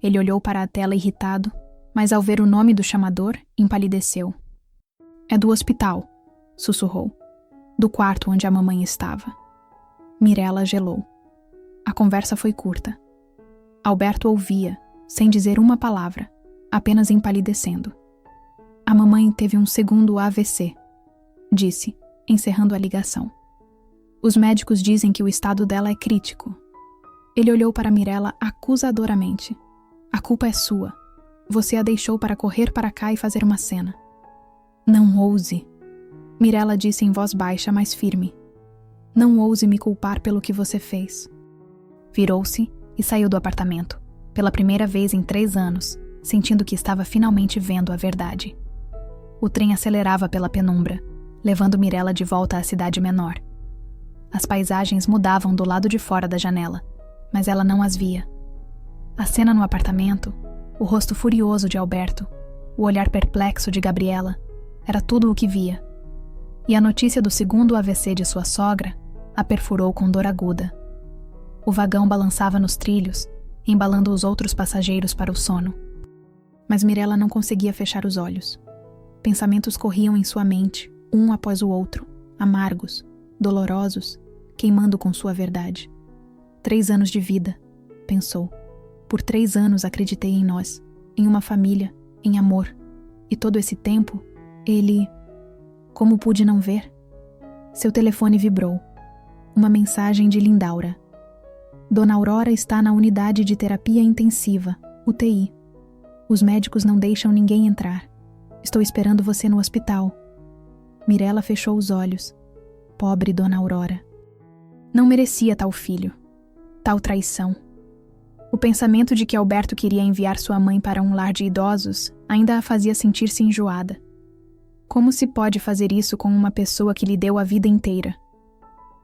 Ele olhou para a tela irritado, mas ao ver o nome do chamador, empalideceu. É do hospital, sussurrou, do quarto onde a mamãe estava. Mirella gelou. A conversa foi curta. Alberto ouvia, sem dizer uma palavra, apenas empalidecendo. A mamãe teve um segundo AVC, disse, encerrando a ligação. Os médicos dizem que o estado dela é crítico. Ele olhou para Mirella acusadoramente. A culpa é sua. Você a deixou para correr para cá e fazer uma cena. Não ouse, Mirella disse em voz baixa, mas firme. Não ouse me culpar pelo que você fez. Virou-se e saiu do apartamento, pela primeira vez em 3 anos, sentindo que estava finalmente vendo a verdade. O trem acelerava pela penumbra, levando Mirella de volta à cidade menor. As paisagens mudavam do lado de fora da janela, mas ela não as via. A cena no apartamento, o rosto furioso de Alberto, o olhar perplexo de Gabriela, era tudo o que via. E a notícia do segundo AVC de sua sogra a perfurou com dor aguda. O vagão balançava nos trilhos, embalando os outros passageiros para o sono. Mas Mirella não conseguia fechar os olhos. Pensamentos corriam em sua mente, um após o outro, amargos, dolorosos, queimando com sua verdade. 3 anos de vida, pensou. Por 3 anos acreditei em nós, em uma família, em amor. E todo esse tempo, ele... Como pude não ver? Seu telefone vibrou. Uma mensagem de Lindaura. Dona Aurora está na unidade de terapia intensiva, UTI. Os médicos não deixam ninguém entrar. Estou esperando você no hospital. Mirella fechou os olhos. Pobre Dona Aurora. Não merecia tal filho. Tal traição. O pensamento de que Alberto queria enviar sua mãe para um lar de idosos ainda a fazia sentir-se enjoada. Como se pode fazer isso com uma pessoa que lhe deu a vida inteira?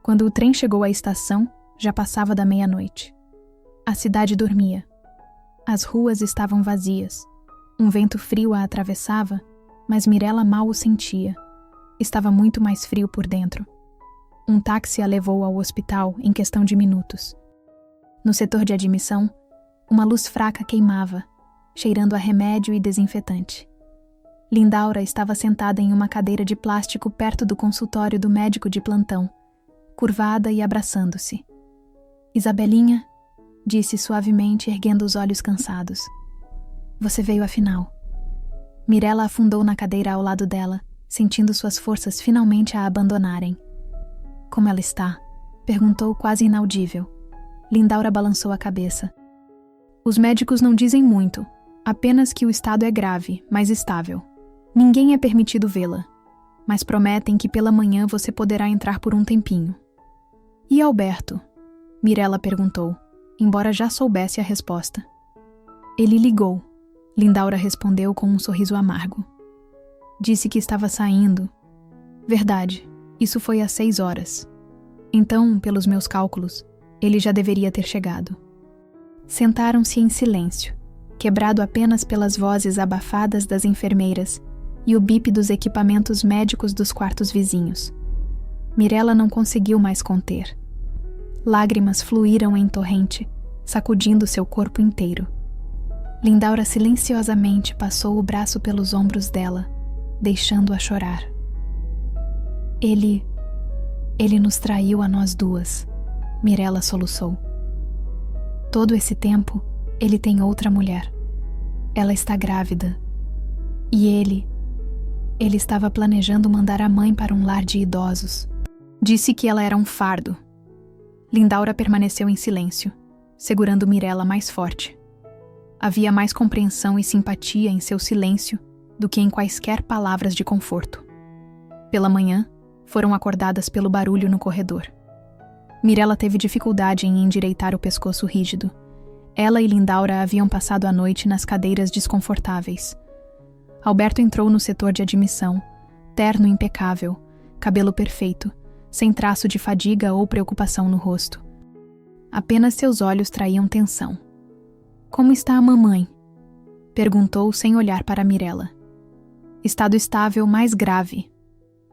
Quando o trem chegou à estação, já passava da meia-noite. A cidade dormia. As ruas estavam vazias. Um vento frio a atravessava, mas Mirella mal o sentia. Estava muito mais frio por dentro. Um táxi a levou ao hospital em questão de minutos. No setor de admissão, uma luz fraca queimava, cheirando a remédio e desinfetante. Lindaura estava sentada em uma cadeira de plástico perto do consultório do médico de plantão, curvada e abraçando-se. Isabelinha, disse suavemente, erguendo os olhos cansados. Você veio afinal. Mirella afundou na cadeira ao lado dela, sentindo suas forças finalmente a abandonarem. Como ela está? Perguntou quase inaudível. Lindaura balançou a cabeça. Os médicos não dizem muito, apenas que o estado é grave, mas estável. Ninguém é permitido vê-la, mas prometem que pela manhã você poderá entrar por um tempinho. E Alberto? Mirella perguntou, embora já soubesse a resposta. Ele ligou. Lindaura respondeu com um sorriso amargo. Disse que estava saindo. Verdade, isso foi às 6 horas. Então, pelos meus cálculos, ele já deveria ter chegado. Sentaram-se em silêncio, quebrado apenas pelas vozes abafadas das enfermeiras e o bip dos equipamentos médicos dos quartos vizinhos. Mirella não conseguiu mais conter. Lágrimas fluíram em torrente, sacudindo seu corpo inteiro. Lindaura silenciosamente passou o braço pelos ombros dela, deixando-a chorar. Ele nos traiu a nós duas, Mirella soluçou. Todo esse tempo, ele tem outra mulher. Ela está grávida. E ele estava planejando mandar a mãe para um lar de idosos. Disse que ela era um fardo. Lindaura permaneceu em silêncio, segurando Mirella mais forte. Havia mais compreensão e simpatia em seu silêncio do que em quaisquer palavras de conforto. Pela manhã, foram acordadas pelo barulho no corredor. Mirella teve dificuldade em endireitar o pescoço rígido. Ela e Lindaura haviam passado a noite nas cadeiras desconfortáveis. Alberto entrou no setor de admissão, terno impecável, cabelo perfeito, sem traço de fadiga ou preocupação no rosto. Apenas seus olhos traíam tensão. Como está a mamãe? Perguntou sem olhar para Mirella. Estado estável mais grave.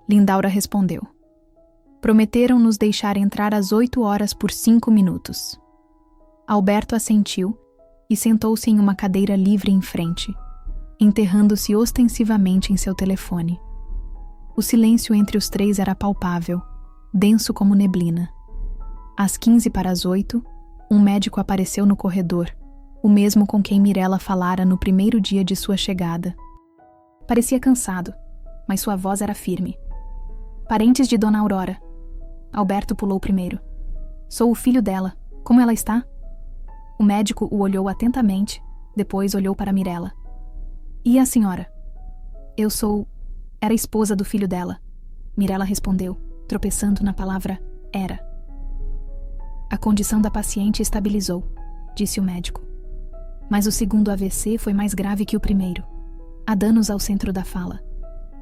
Lindaura respondeu. Prometeram nos deixar entrar às 8 horas por 5 minutos. Alberto assentiu e sentou-se em uma cadeira livre em frente, enterrando-se ostensivamente em seu telefone. O silêncio entre os três era palpável, denso como neblina. Às 7:15, um médico apareceu no corredor, o mesmo com quem Mirella falara no primeiro dia de sua chegada. Parecia cansado, mas sua voz era firme. Parentes de Dona Aurora. Alberto pulou primeiro. Sou o filho dela. Como ela está? O médico o olhou atentamente, depois olhou para Mirella. E a senhora? Era esposa do filho dela. Mirella respondeu, tropeçando na palavra era. A condição da paciente estabilizou, disse o médico. Mas o segundo AVC foi mais grave que o primeiro. Há danos ao centro da fala.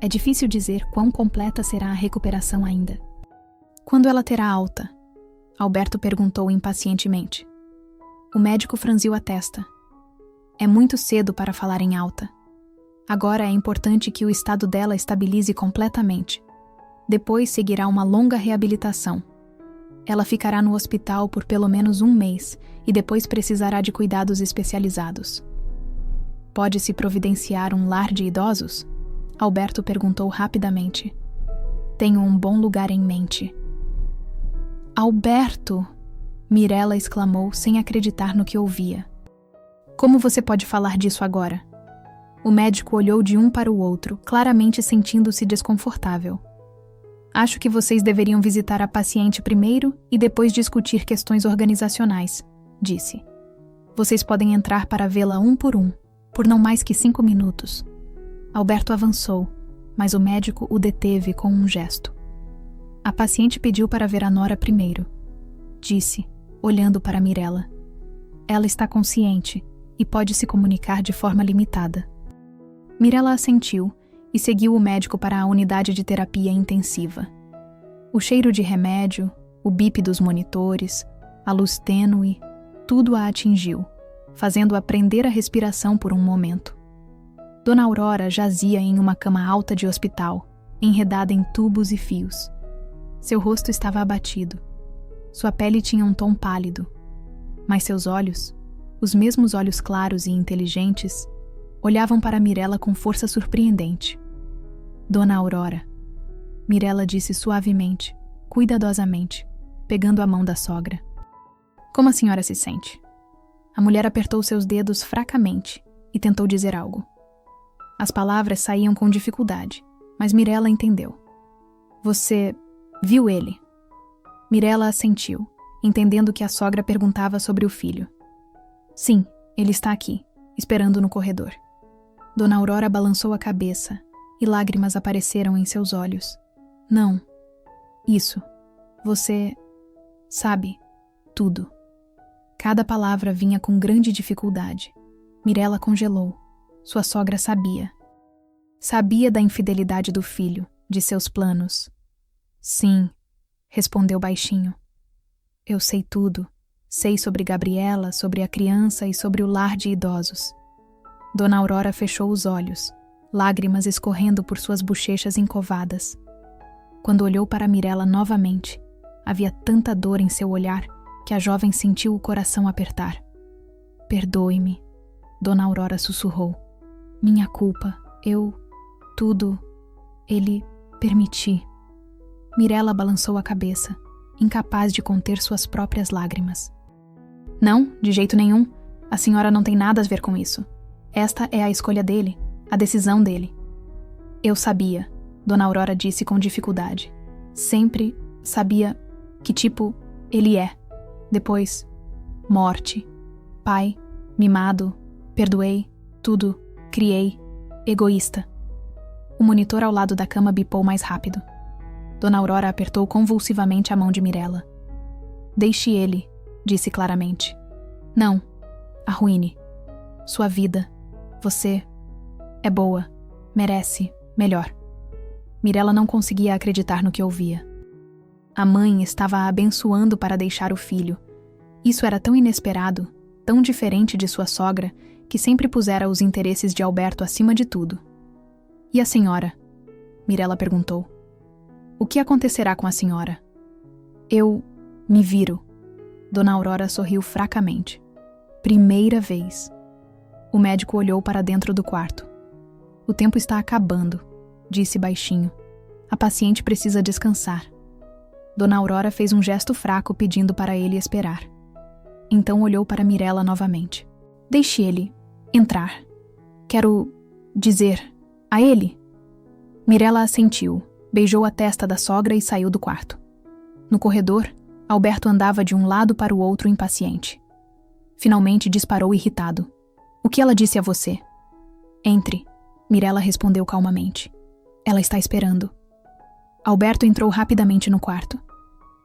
É difícil dizer quão completa será a recuperação ainda. Quando ela terá alta? Alberto perguntou impacientemente. O médico franziu a testa. É muito cedo para falar em alta. Agora é importante que o estado dela estabilize completamente. Depois seguirá uma longa reabilitação. Ela ficará no hospital por pelo menos 1 mês e depois precisará de cuidados especializados. Pode-se providenciar um lar de idosos? Alberto perguntou rapidamente. Tenho um bom lugar em mente. Alberto! Mirella exclamou sem acreditar no que ouvia. Como você pode falar disso agora? O médico olhou de um para o outro, claramente sentindo-se desconfortável. Acho que vocês deveriam visitar a paciente primeiro e depois discutir questões organizacionais, disse. Vocês podem entrar para vê-la um, por não mais que 5 minutos. Alberto avançou, mas o médico o deteve com um gesto. A paciente pediu para ver a nora primeiro, disse, olhando para Mirella. Ela está consciente e pode se comunicar de forma limitada. Mirella assentiu e seguiu o médico para a unidade de terapia intensiva. O cheiro de remédio, o bip dos monitores, a luz tênue, tudo a atingiu, fazendo-a prender a respiração por um momento. Dona Aurora jazia em uma cama alta de hospital, enredada em tubos e fios. Seu rosto estava abatido. Sua pele tinha um tom pálido, mas seus olhos, os mesmos olhos claros e inteligentes, olhavam para Mirella com força surpreendente. Dona Aurora, Mirella disse suavemente, cuidadosamente, pegando a mão da sogra. Como a senhora se sente? A mulher apertou seus dedos fracamente e tentou dizer algo. As palavras saíam com dificuldade, mas Mirella entendeu. Você viu ele? Mirella assentiu, entendendo que a sogra perguntava sobre o filho. Sim, ele está aqui, esperando no corredor. Dona Aurora balançou a cabeça e lágrimas apareceram em seus olhos. Não. Isso. Você sabe tudo. Cada palavra vinha com grande dificuldade. Mirella congelou. Sua sogra sabia. Sabia da infidelidade do filho, de seus planos. Sim, respondeu baixinho. Eu sei tudo. Sei sobre Gabriela, sobre a criança e sobre o lar de idosos. Dona Aurora fechou os olhos, lágrimas escorrendo por suas bochechas encovadas. Quando olhou para Mirella novamente, havia tanta dor em seu olhar que a jovem sentiu o coração apertar. Perdoe-me, Dona Aurora sussurrou. Minha culpa, tudo, ele permiti. Mirella balançou a cabeça, incapaz de conter suas próprias lágrimas. Não, de jeito nenhum. A senhora não tem nada a ver com isso. Esta é a escolha dele, a decisão dele. Eu sabia, Dona Aurora disse com dificuldade. Sempre sabia que tipo ele é. Depois, morte. Pai, mimado, perdoei, tudo, criei, egoísta. O monitor ao lado da cama bipou mais rápido. Dona Aurora apertou convulsivamente a mão de Mirella. Deixe ele, disse claramente. Não, arruine. Sua vida, você, é boa, merece, melhor. Mirella não conseguia acreditar no que ouvia. A mãe estava a abençoando para deixar o filho. Isso era tão inesperado, tão diferente de sua sogra, que sempre pusera os interesses de Alberto acima de tudo. E a senhora? Mirella perguntou. O que acontecerá com a senhora? Eu me viro. Dona Aurora sorriu fracamente. Primeira vez. O médico olhou para dentro do quarto. O tempo está acabando, disse baixinho. A paciente precisa descansar. Dona Aurora fez um gesto fraco pedindo para ele esperar. Então olhou para Mirella novamente. Deixe ele entrar. Quero dizer, a ele. Mirella assentiu, beijou a testa da sogra e saiu do quarto. No corredor, Alberto andava de um lado para o outro impaciente. Finalmente disparou irritado. O que ela disse a você? Entre, Mirella respondeu calmamente. Ela está esperando. Alberto entrou rapidamente no quarto.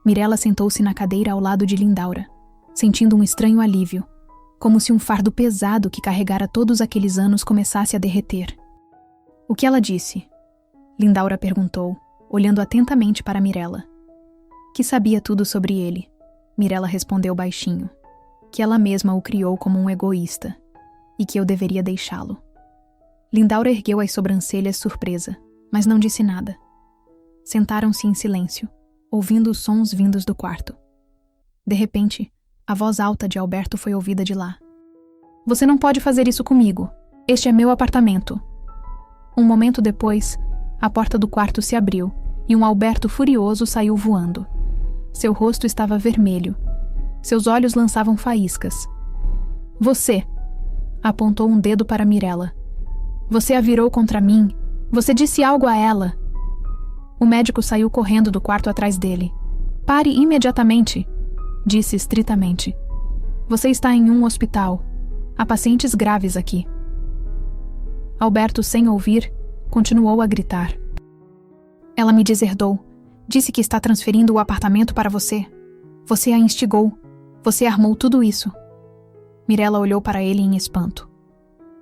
Mirella sentou-se na cadeira ao lado de Lindaura, sentindo um estranho alívio, como se um fardo pesado que carregara todos aqueles anos começasse a derreter. O que ela disse? Lindaura perguntou, olhando atentamente para Mirella. Que sabia tudo sobre ele. Mirella respondeu baixinho. Que ela mesma o criou como um egoísta, e que eu deveria deixá-lo. Lindaura ergueu as sobrancelhas surpresa, mas não disse nada. Sentaram-se em silêncio, ouvindo os sons vindos do quarto. De repente, a voz alta de Alberto foi ouvida de lá. Você não pode fazer isso comigo. Este é meu apartamento. Um momento depois, a porta do quarto se abriu e um Alberto furioso saiu voando. Seu rosto estava vermelho. Seus olhos lançavam faíscas. Você! Apontou um dedo para Mirella. Você a virou contra mim. Você disse algo a ela. O médico saiu correndo do quarto atrás dele. Pare imediatamente, disse estritamente. Você está em um hospital. Há pacientes graves aqui. Alberto, sem ouvir, continuou a gritar. Ela me deserdou. Disse que está transferindo o apartamento para você. Você a instigou. Você armou tudo isso. Mirella olhou para ele em espanto.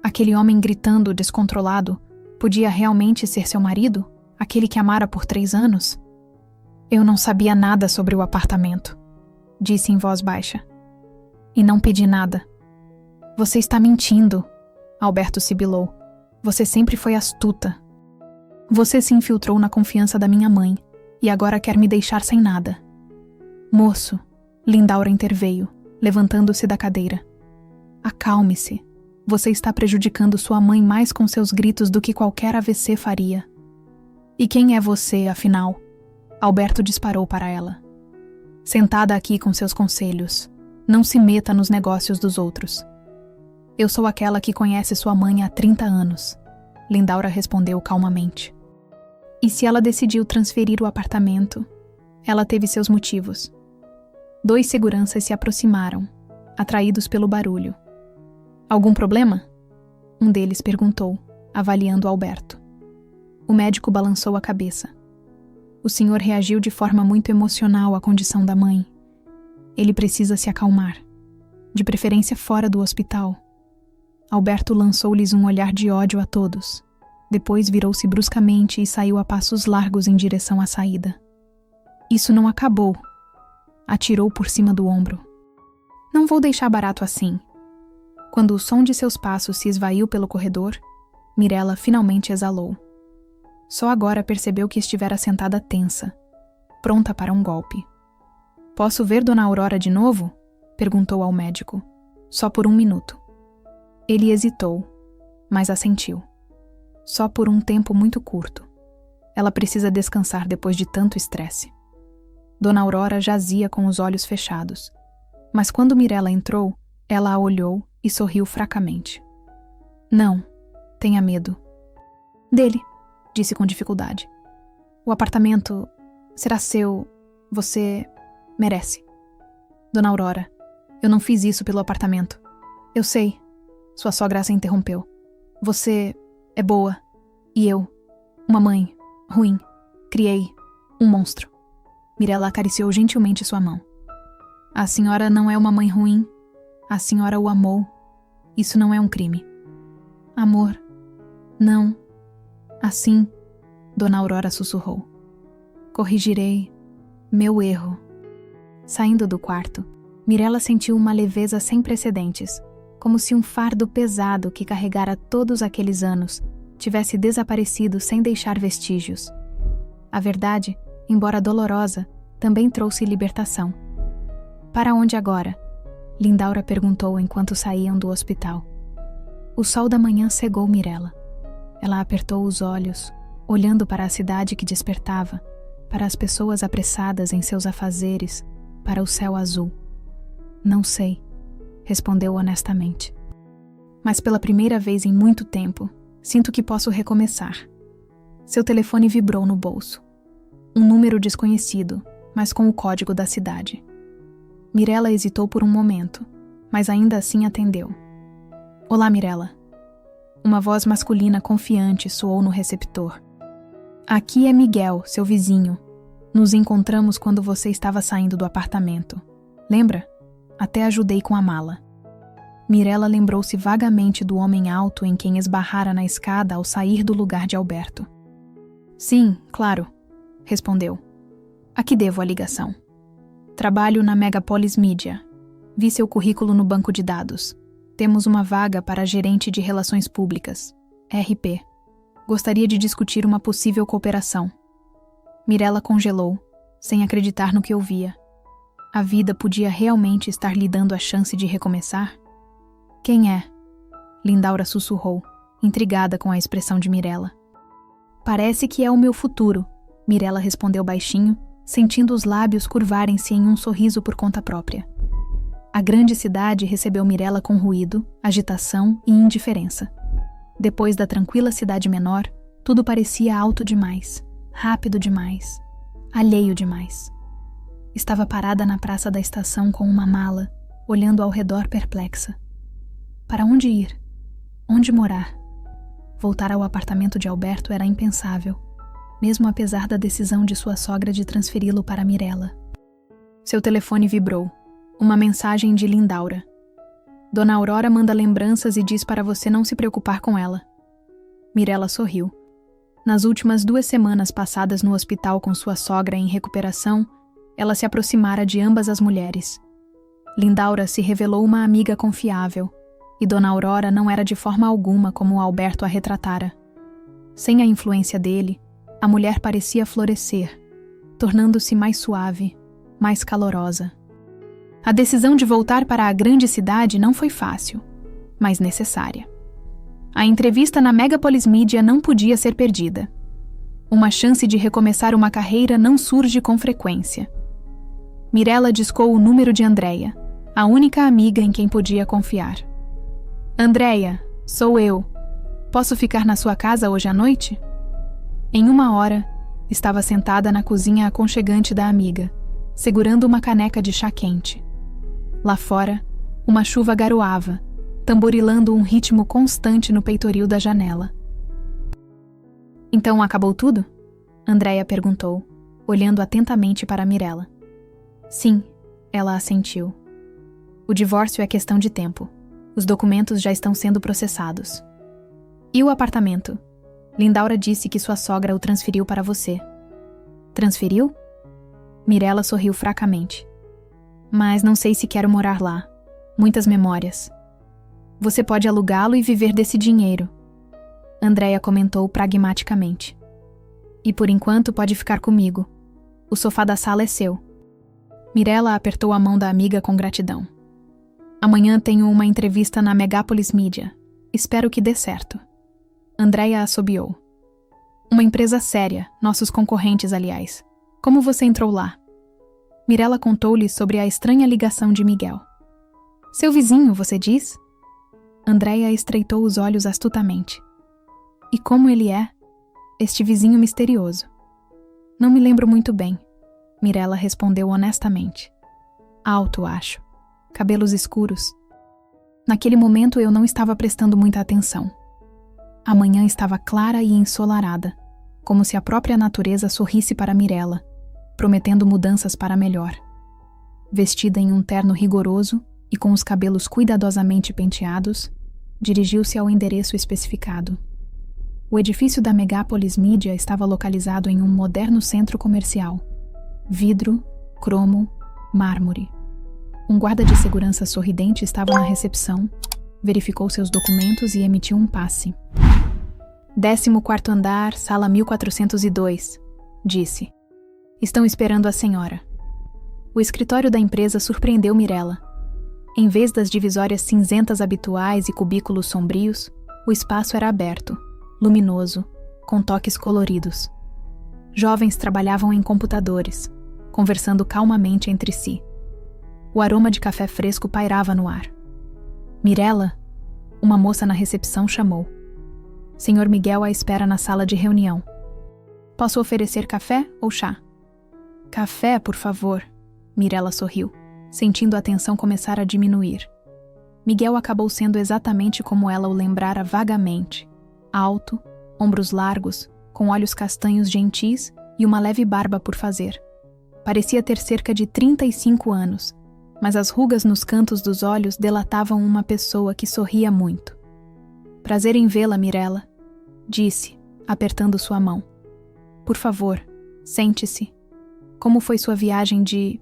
Aquele homem gritando, descontrolado, podia realmente ser seu marido? Aquele que amara por 3 anos? Eu não sabia nada sobre o apartamento, disse em voz baixa. E não pedi nada. Você está mentindo, Alberto sibilou. Você sempre foi astuta. Você se infiltrou na confiança da minha mãe e agora quer me deixar sem nada. Moço, Lindaura interveio, levantando-se da cadeira. Acalme-se. Você está prejudicando sua mãe mais com seus gritos do que qualquer AVC faria. E quem é você, afinal? Alberto disparou para ela. Sentada aqui com seus conselhos. Não se meta nos negócios dos outros. Eu sou aquela que conhece sua mãe há 30 anos. Lindaura respondeu calmamente. E se ela decidiu transferir o apartamento? Ela teve seus motivos. 2 seguranças se aproximaram, atraídos pelo barulho. Algum problema? Um deles perguntou, avaliando Alberto. O médico balançou a cabeça. O senhor reagiu de forma muito emocional à condição da mãe. Ele precisa se acalmar. De preferência fora do hospital. Alberto lançou-lhes um olhar de ódio a todos. Depois virou-se bruscamente e saiu a passos largos em direção à saída. Isso não acabou. Atirou por cima do ombro. Não vou deixar barato assim. Quando o som de seus passos se esvaiu pelo corredor, Mirella finalmente exalou. Só agora percebeu que estivera sentada tensa, pronta para um golpe. Posso ver Dona Aurora de novo? Perguntou ao médico. Só por 1 minuto. Ele hesitou, mas assentiu. Só por um tempo muito curto. Ela precisa descansar depois de tanto estresse. Dona Aurora jazia com os olhos fechados. Mas quando Mirella entrou, ela a olhou e sorriu fracamente. Não, tenha medo. Dele, disse com dificuldade. O apartamento será seu. Você merece. Dona Aurora, eu não fiz isso pelo apartamento. Eu sei. Sua sogra se interrompeu. Você é boa. E eu, uma mãe ruim, criei um monstro. Mirella acariciou gentilmente sua mão. A senhora não é uma mãe ruim. A senhora o amou. Isso não é um crime. Amor. Não. Assim, Dona Aurora sussurrou. Corrigirei meu erro. Saindo do quarto, Mirella sentiu uma leveza sem precedentes, como se um fardo pesado que carregara todos aqueles anos tivesse desaparecido sem deixar vestígios. A verdade, embora dolorosa, também trouxe libertação. Para onde agora? Lindaura perguntou enquanto saíam do hospital. O sol da manhã cegou Mirella. Ela apertou os olhos, olhando para a cidade que despertava, para as pessoas apressadas em seus afazeres, para o céu azul. Não sei, respondeu honestamente. Mas pela primeira vez em muito tempo, sinto que posso recomeçar. Seu telefone vibrou no bolso. Um número desconhecido, mas com o código da cidade. Mirella hesitou por um momento, mas ainda assim atendeu. Olá, Mirella. Uma voz masculina confiante soou no receptor. Aqui é Miguel, seu vizinho. Nos encontramos quando você estava saindo do apartamento. Lembra? Até ajudei com a mala. Mirella lembrou-se vagamente do homem alto em quem esbarrara na escada ao sair do lugar de Alberto. Sim, claro, respondeu. A que devo a ligação? Trabalho na Megapolis Media. Vi seu currículo no banco de dados. Temos uma vaga para gerente de relações públicas, RP. Gostaria de discutir uma possível cooperação. Mirella congelou, sem acreditar no que ouvia. A vida podia realmente estar lhe dando a chance de recomeçar? Quem é? Lindaura sussurrou, intrigada com a expressão de Mirella. Parece que é o meu futuro, Mirella respondeu baixinho, sentindo os lábios curvarem-se em um sorriso por conta própria. A grande cidade recebeu Mirella com ruído, agitação e indiferença. Depois da tranquila cidade menor, tudo parecia alto demais. rápido demais, alheio demais. Estava parada na praça da estação com uma mala, olhando ao redor perplexa. Para onde ir? Onde morar? Voltar ao apartamento de Alberto era impensável, mesmo apesar da decisão de sua sogra de transferi-lo para Mirella. Seu telefone vibrou. Uma mensagem de Lindaura. Dona Aurora manda lembranças e diz para você não se preocupar com ela. Mirella sorriu. Nas últimas 2 semanas passadas no hospital com sua sogra em recuperação, ela se aproximara de ambas as mulheres. Lindaura se revelou uma amiga confiável, e Dona Aurora não era de forma alguma como Alberto a retratara. Sem a influência dele, a mulher parecia florescer, tornando-se mais suave, mais calorosa. A decisão de voltar para a grande cidade não foi fácil, mas necessária. A entrevista na Megapolis Media não podia ser perdida. Uma chance de recomeçar uma carreira não surge com frequência. Mirella discou o número de Andréia, a única amiga em quem podia confiar. Andréia, sou eu. Posso ficar na sua casa hoje à noite? Em 1 hora, estava sentada na cozinha aconchegante da amiga, segurando uma caneca de chá quente. Lá fora, uma chuva garoava, tamborilando um ritmo constante no peitoril da janela. Então acabou tudo? Andréia perguntou, olhando atentamente para Mirella. Sim, ela assentiu. O divórcio é questão de tempo. Os documentos já estão sendo processados. E o apartamento? Lindaura disse que sua sogra o transferiu para você. Transferiu? Mirella sorriu fracamente. Mas não sei se quero morar lá. Muitas memórias. Você pode alugá-lo e viver desse dinheiro. Andréia comentou pragmaticamente. E por enquanto pode ficar comigo. O sofá da sala é seu. Mirella apertou a mão da amiga com gratidão. Amanhã tenho uma entrevista na Megapolis Media. Espero que dê certo. Andréia assobiou. Uma empresa séria, nossos concorrentes, aliás. Como você entrou lá? Mirella contou-lhe sobre a estranha ligação de Miguel. Seu vizinho, você diz? Andréia estreitou os olhos astutamente. E como ele é? Este vizinho misterioso. Não me lembro muito bem. Mirella respondeu honestamente. Alto, acho. Cabelos escuros. Naquele momento eu não estava prestando muita atenção. A manhã estava clara e ensolarada, como se a própria natureza sorrisse para Mirella, prometendo mudanças para melhor. Vestida em um terno rigoroso e com os cabelos cuidadosamente penteados, dirigiu-se ao endereço especificado. O edifício da Megapolis Media estava localizado em um moderno centro comercial. Vidro, cromo, mármore. Um guarda de segurança sorridente estava na recepção, verificou seus documentos e emitiu um passe. 14º andar, sala 1402, disse. Estão esperando a senhora. O escritório da empresa surpreendeu Mirella. Em vez das divisórias cinzentas habituais e cubículos sombrios, o espaço era aberto, luminoso, com toques coloridos. Jovens trabalhavam em computadores, conversando calmamente entre si. O aroma de café fresco pairava no ar. Mirella, uma moça na recepção chamou. Senhor Miguel a espera na sala de reunião. Posso oferecer café ou chá? Café, por favor. Mirella sorriu, sentindo a tensão começar a diminuir. Miguel acabou sendo exatamente como ela o lembrara vagamente. Alto, ombros largos, com olhos castanhos gentis e uma leve barba por fazer. Parecia ter cerca de 35 anos, mas as rugas nos cantos dos olhos delatavam uma pessoa que sorria muito. Prazer em vê-la, Mirella, disse, apertando sua mão. Por favor, sente-se. Como foi sua viagem de...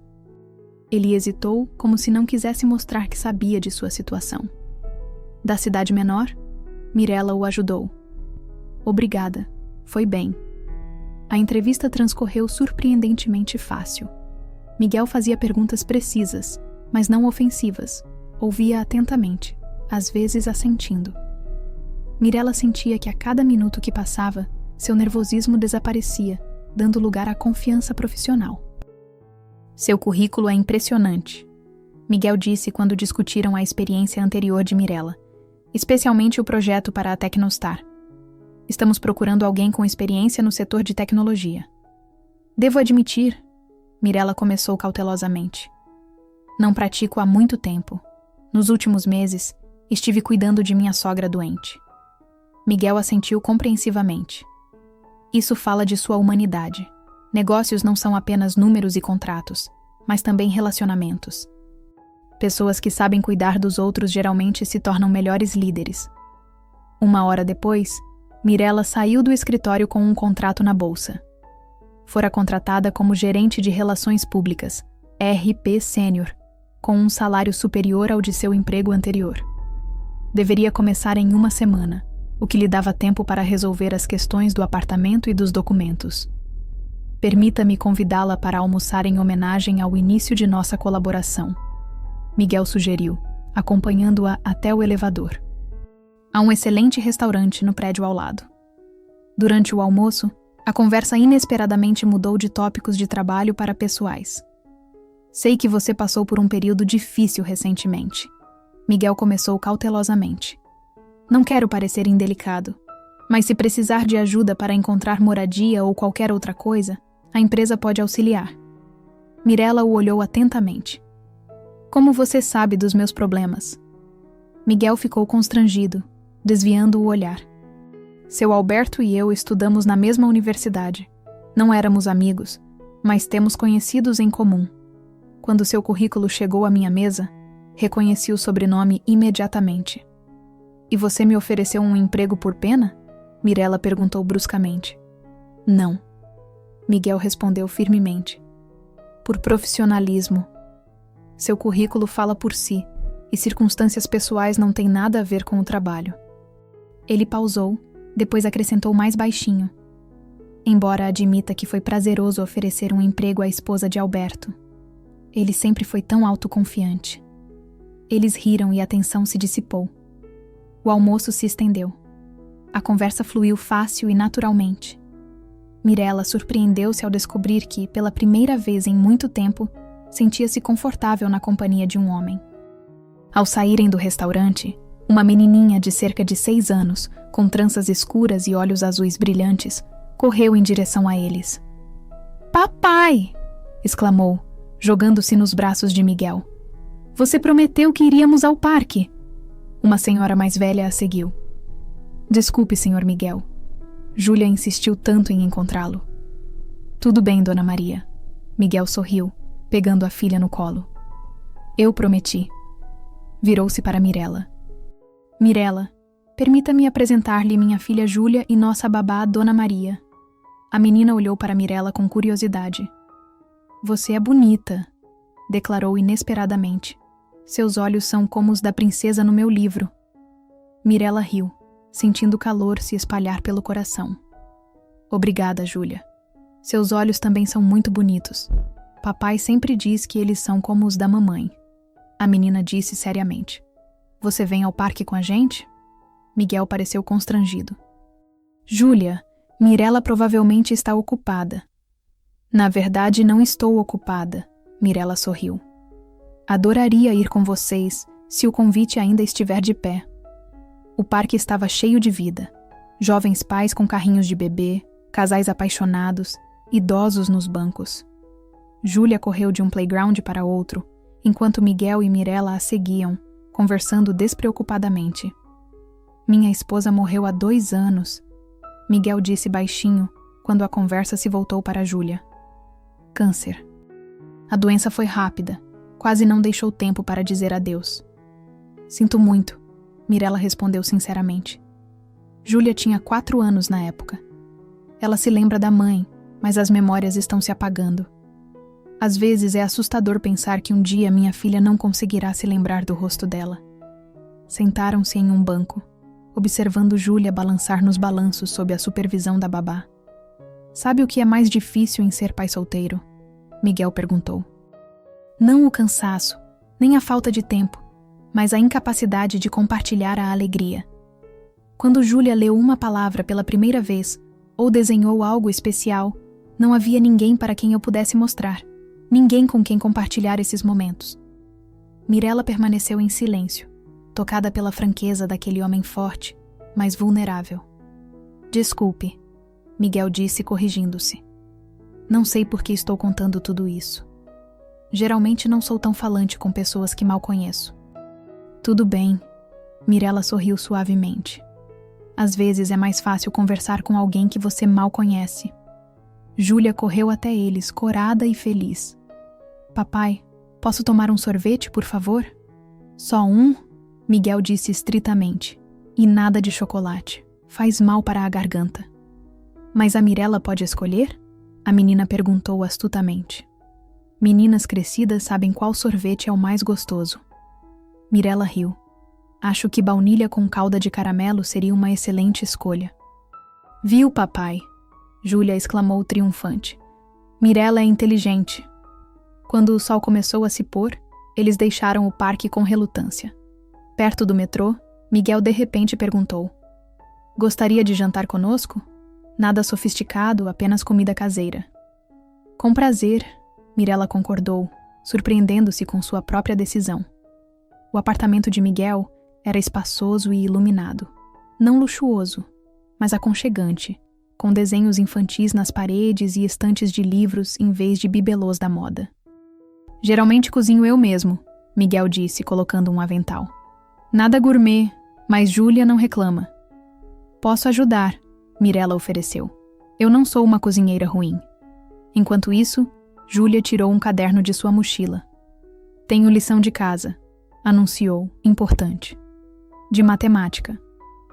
Ele hesitou, como se não quisesse mostrar que sabia de sua situação. Da cidade menor? Mirella o ajudou. Obrigada, foi bem. A entrevista transcorreu surpreendentemente fácil. Miguel fazia perguntas precisas, mas não ofensivas. Ouvia atentamente, às vezes assentindo. Mirella sentia que a cada minuto que passava, seu nervosismo desaparecia, dando lugar à confiança profissional. Seu currículo é impressionante, Miguel disse quando discutiram a experiência anterior de Mirella, especialmente o projeto para a Tecnostar. Estamos procurando alguém com experiência no setor de tecnologia. Devo admitir, Mirella começou cautelosamente. Não pratico há muito tempo. Nos últimos meses, estive cuidando de minha sogra doente. Miguel assentiu compreensivamente. Isso fala de sua humanidade. Negócios não são apenas números e contratos, mas também relacionamentos. Pessoas que sabem cuidar dos outros geralmente se tornam melhores líderes. Uma hora depois, Mirella saiu do escritório com um contrato na bolsa. Fora contratada como gerente de relações públicas, RP Sênior, com um salário superior ao de seu emprego anterior. Deveria começar em uma semana, o que lhe dava tempo para resolver as questões do apartamento e dos documentos. Permita-me convidá-la para almoçar em homenagem ao início de nossa colaboração, Miguel sugeriu, acompanhando-a até o elevador. Há um excelente restaurante no prédio ao lado. Durante o almoço, a conversa inesperadamente mudou de tópicos de trabalho para pessoais. Sei que você passou por um período difícil recentemente. Miguel começou cautelosamente. Não quero parecer indelicado, mas se precisar de ajuda para encontrar moradia ou qualquer outra coisa, a empresa pode auxiliar. Mirella o olhou atentamente. Como você sabe dos meus problemas? Miguel ficou constrangido, desviando o olhar. Seu Alberto e eu estudamos na mesma universidade. Não éramos amigos, mas temos conhecidos em comum. Quando seu currículo chegou à minha mesa, reconheci o sobrenome imediatamente. E você me ofereceu um emprego por pena? Mirella perguntou bruscamente. Não. Miguel respondeu firmemente. Por profissionalismo. Seu currículo fala por si, e circunstâncias pessoais não têm nada a ver com o trabalho. Ele pausou, depois acrescentou mais baixinho. Embora admita que foi prazeroso oferecer um emprego à esposa de Alberto. Ele sempre foi tão autoconfiante. Eles riram e a tensão se dissipou. O almoço se estendeu. A conversa fluiu fácil e naturalmente. Mirella surpreendeu-se ao descobrir que, pela primeira vez em muito tempo, sentia-se confortável na companhia de um homem. Ao saírem do restaurante, uma menininha de cerca de 6 anos, com tranças escuras e olhos azuis brilhantes, correu em direção a eles. Papai! Exclamou, jogando-se nos braços de Miguel. Você prometeu que iríamos ao parque. Uma senhora mais velha a seguiu. Desculpe, Sr. Miguel. Júlia insistiu tanto em encontrá-lo. Tudo bem, Dona Maria. Miguel sorriu, pegando a filha no colo. Eu prometi. Virou-se para Mirella. Mirella, permita-me apresentar-lhe minha filha Júlia e nossa babá, Dona Maria. A menina olhou para Mirella com curiosidade. Você é bonita, declarou inesperadamente. Seus olhos são como os da princesa no meu livro. Mirella riu, sentindo o calor se espalhar pelo coração. Obrigada, Júlia. Seus olhos também são muito bonitos. Papai sempre diz que eles são como os da mamãe. A menina disse seriamente. Você vem ao parque com a gente? Miguel pareceu constrangido. Júlia, Mirella provavelmente está ocupada. Na verdade, não estou ocupada, Mirella sorriu. Adoraria ir com vocês, se o convite ainda estiver de pé. O parque estava cheio de vida. Jovens pais com carrinhos de bebê, casais apaixonados, idosos nos bancos. Júlia correu de um playground para outro, enquanto Miguel e Mirella a seguiam, conversando despreocupadamente. Minha esposa morreu há 2 anos, Miguel disse baixinho, quando a conversa se voltou para Júlia. Câncer. A doença foi rápida, quase não deixou tempo para dizer adeus. Sinto muito, Mirella respondeu sinceramente. Júlia tinha 4 anos na época. Ela se lembra da mãe, mas as memórias estão se apagando. Às vezes é assustador pensar que um dia minha filha não conseguirá se lembrar do rosto dela. Sentaram-se em um banco, observando Júlia balançar nos balanços sob a supervisão da babá. Sabe o que é mais difícil em ser pai solteiro? Miguel perguntou. Não o cansaço, nem a falta de tempo, mas a incapacidade de compartilhar a alegria. Quando Júlia leu uma palavra pela primeira vez, ou desenhou algo especial, não havia ninguém para quem eu pudesse mostrar, ninguém com quem compartilhar esses momentos. Mirella permaneceu em silêncio, tocada pela franqueza daquele homem forte, mas vulnerável. Desculpe, Miguel disse, corrigindo-se. Não sei por que estou contando tudo isso. Geralmente não sou tão falante com pessoas que mal conheço. Tudo bem, Mirella sorriu suavemente. Às vezes é mais fácil conversar com alguém que você mal conhece. Júlia correu até eles, corada e feliz. Papai, posso tomar um sorvete, por favor? Só um? Miguel disse estritamente. E nada de chocolate. Faz mal para a garganta. Mas a Mirella pode escolher? A menina perguntou astutamente. Meninas crescidas sabem qual sorvete é o mais gostoso. Mirella riu. Acho que baunilha com calda de caramelo seria uma excelente escolha. Viu, papai? Júlia exclamou triunfante. Mirella é inteligente. Quando o sol começou a se pôr, eles deixaram o parque com relutância. Perto do metrô, Miguel de repente perguntou: Gostaria de jantar conosco? Nada sofisticado, apenas comida caseira. Com prazer, Mirella concordou, surpreendendo-se com sua própria decisão. O apartamento de Miguel era espaçoso e iluminado. Não luxuoso, mas aconchegante, com desenhos infantis nas paredes e estantes de livros em vez de bibelôs da moda. Geralmente cozinho eu mesmo, Miguel disse, colocando um avental. Nada gourmet, mas Júlia não reclama. Posso ajudar, Mirella ofereceu. Eu não sou uma cozinheira ruim. Enquanto isso, Júlia tirou um caderno de sua mochila. Tenho lição de casa, anunciou, importante. De matemática.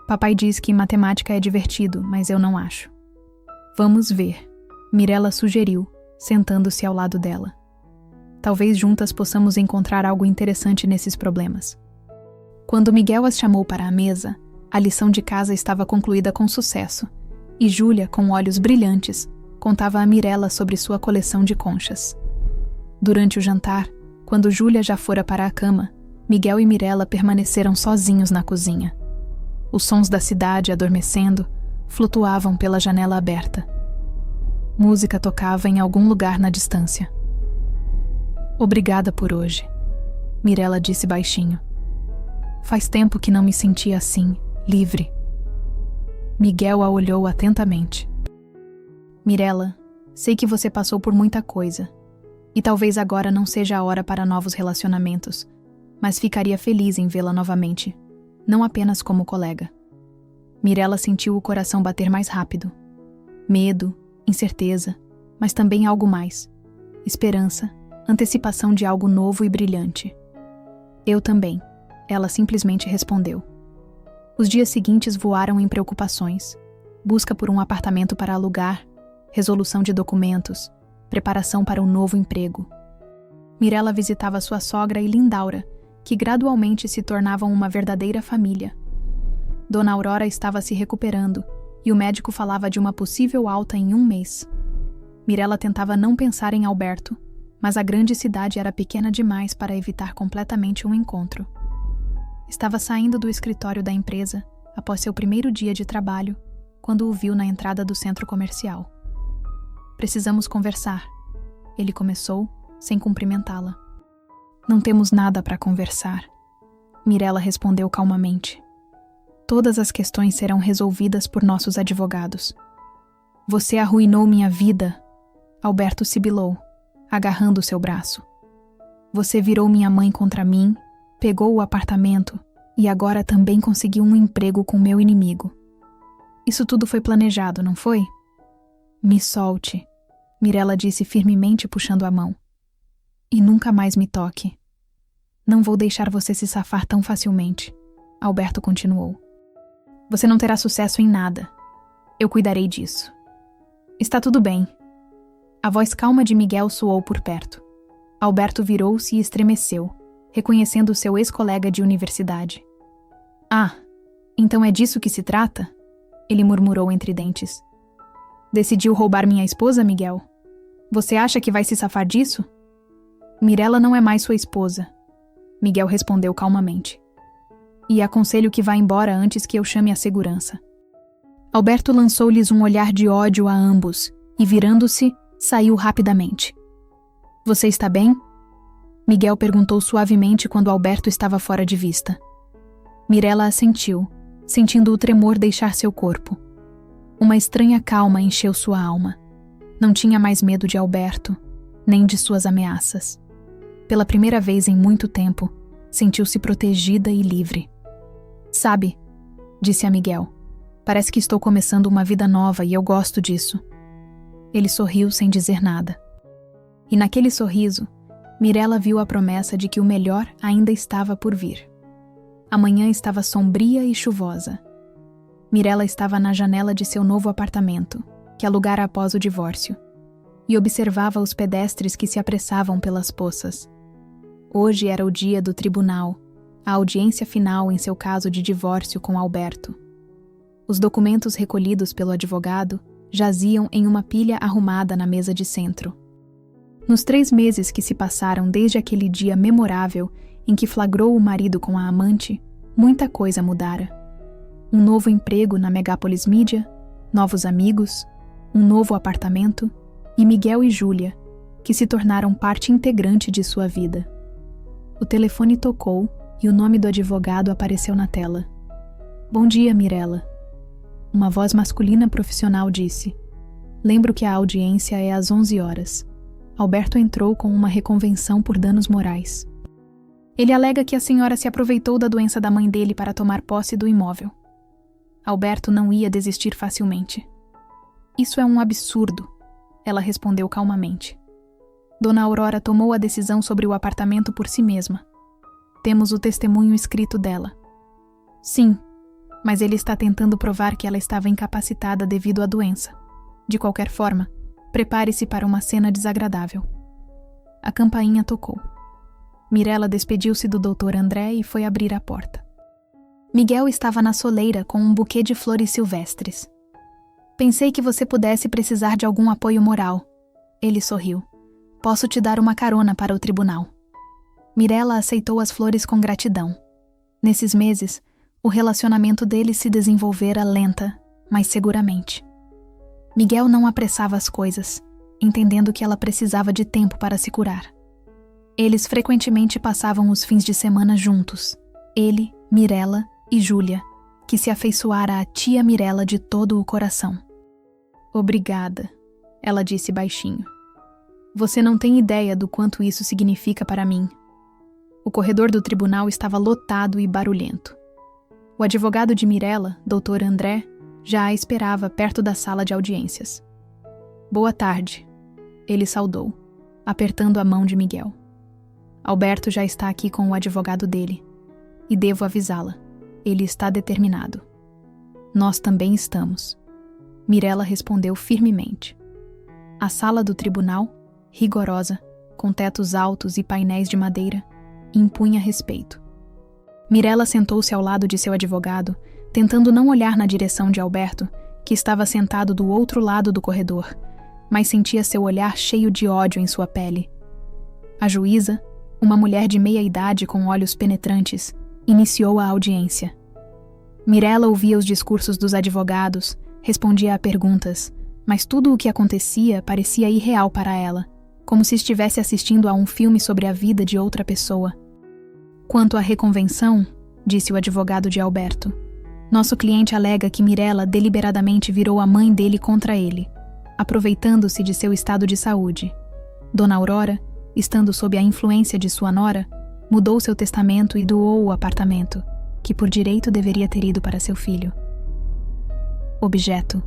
Papai diz que matemática é divertido, mas eu não acho. Vamos ver, Mirella sugeriu, sentando-se ao lado dela. Talvez juntas possamos encontrar algo interessante nesses problemas. Quando Miguel as chamou para a mesa, a lição de casa estava concluída com sucesso, e Júlia, com olhos brilhantes, contava a Mirella sobre sua coleção de conchas. Durante o jantar, quando Júlia já fora para a cama, Miguel e Mirella permaneceram sozinhos na cozinha. Os sons da cidade adormecendo flutuavam pela janela aberta. Música tocava em algum lugar na distância. Obrigada por hoje, Mirella disse baixinho. Faz tempo que não me sentia assim, livre. Miguel a olhou atentamente. Mirella, sei que você passou por muita coisa, e talvez agora não seja a hora para novos relacionamentos, mas ficaria feliz em vê-la novamente, não apenas como colega. Mirella sentiu o coração bater mais rápido. Medo, incerteza, mas também algo mais. Esperança, antecipação de algo novo e brilhante. Eu também, ela simplesmente respondeu. Os dias seguintes voaram em preocupações. Busca por um apartamento para alugar, resolução de documentos, preparação para um novo emprego. Mirella visitava sua sogra e Lindaura, que gradualmente se tornavam uma verdadeira família. Dona Aurora estava se recuperando e o médico falava de uma possível alta em 1 mês. Mirella tentava não pensar em Alberto, mas a grande cidade era pequena demais para evitar completamente um encontro. Estava saindo do escritório da empresa, após seu primeiro dia de trabalho, quando o viu na entrada do centro comercial. Precisamos conversar, ele começou, sem cumprimentá-la. Não temos nada para conversar, Mirella respondeu calmamente. Todas as questões serão resolvidas por nossos advogados. Você arruinou minha vida, Alberto sibilou, agarrando seu braço. Você virou minha mãe contra mim, pegou o apartamento e agora também conseguiu um emprego com meu inimigo. Isso tudo foi planejado, não foi? Me solte, Mirella disse firmemente puxando a mão. E nunca mais me toque. Não vou deixar você se safar tão facilmente, Alberto continuou. Você não terá sucesso em nada. Eu cuidarei disso. Está tudo bem. A voz calma de Miguel soou por perto. Alberto virou-se e estremeceu, reconhecendo seu ex-colega de universidade. Ah, então é disso que se trata? Ele murmurou entre dentes. Decidiu roubar minha esposa, Miguel? Você acha que vai se safar disso? Mirella não é mais sua esposa, Miguel respondeu calmamente. E aconselho que vá embora antes que eu chame a segurança. Alberto lançou-lhes um olhar de ódio a ambos e, virando-se, saiu rapidamente. Você está bem? Miguel perguntou suavemente quando Alberto estava fora de vista. Mirella assentiu, sentindo o tremor deixar seu corpo. Uma estranha calma encheu sua alma. Não tinha mais medo de Alberto, nem de suas ameaças. Pela primeira vez em muito tempo, sentiu-se protegida e livre. Sabe, disse a Miguel, parece que estou começando uma vida nova e eu gosto disso. Ele sorriu sem dizer nada. E naquele sorriso, Mirella viu a promessa de que o melhor ainda estava por vir. A manhã estava sombria e chuvosa. Mirella estava na janela de seu novo apartamento, que alugara após o divórcio, e observava os pedestres que se apressavam pelas poças. Hoje era o dia do tribunal, a audiência final em seu caso de divórcio com Alberto. Os documentos recolhidos pelo advogado jaziam em uma pilha arrumada na mesa de centro. Nos 3 meses que se passaram desde aquele dia memorável em que flagrou o marido com a amante, muita coisa mudara. Um novo emprego na Megápolis Mídia, novos amigos, um novo apartamento e Miguel e Júlia, que se tornaram parte integrante de sua vida. O telefone tocou e o nome do advogado apareceu na tela. Bom dia, Mirella. Uma voz masculina profissional disse. Lembro que a audiência é às 11 horas. Alberto entrou com uma reconvenção por danos morais. Ele alega que a senhora se aproveitou da doença da mãe dele para tomar posse do imóvel. Alberto não ia desistir facilmente. Isso é um absurdo, ela respondeu calmamente. Dona Aurora tomou a decisão sobre o apartamento por si mesma. Temos o testemunho escrito dela. Sim, mas ele está tentando provar que ela estava incapacitada devido à doença. De qualquer forma, prepare-se para uma cena desagradável. A campainha tocou. Mirella despediu-se do Dr. André e foi abrir a porta. Miguel estava na soleira com um buquê de flores silvestres. Pensei que você pudesse precisar de algum apoio moral. Ele sorriu. Posso te dar uma carona para o tribunal. Mirella aceitou as flores com gratidão. Nesses meses, o relacionamento deles se desenvolvera lenta, mas seguramente. Miguel não apressava as coisas, entendendo que ela precisava de tempo para se curar. Eles frequentemente passavam os fins de semana juntos. Ele, Mirella e Júlia, que se afeiçoara à tia Mirella de todo o coração. Obrigada, ela disse baixinho. Você não tem ideia do quanto isso significa para mim. O corredor do tribunal estava lotado e barulhento. O advogado de Mirella, Dr. André, já a esperava perto da sala de audiências. Boa tarde, ele saudou, apertando a mão de Miguel. Alberto já está aqui com o advogado dele. E devo avisá-la, ele está determinado. Nós também estamos. Mirella respondeu firmemente. A sala do tribunal, rigorosa, com tetos altos e painéis de madeira, impunha respeito. Mirella sentou-se ao lado de seu advogado, tentando não olhar na direção de Alberto, que estava sentado do outro lado do corredor, mas sentia seu olhar cheio de ódio em sua pele. A juíza, uma mulher de meia-idade com olhos penetrantes, iniciou a audiência. Mirella ouvia os discursos dos advogados, respondia a perguntas, mas tudo o que acontecia parecia irreal para ela, como se estivesse assistindo a um filme sobre a vida de outra pessoa. Quanto à reconvenção, disse o advogado de Alberto, nosso cliente alega que Mirella deliberadamente virou a mãe dele contra ele, aproveitando-se de seu estado de saúde. Dona Aurora, estando sob a influência de sua nora, mudou seu testamento e doou o apartamento, que por direito deveria ter ido para seu filho. Objeto,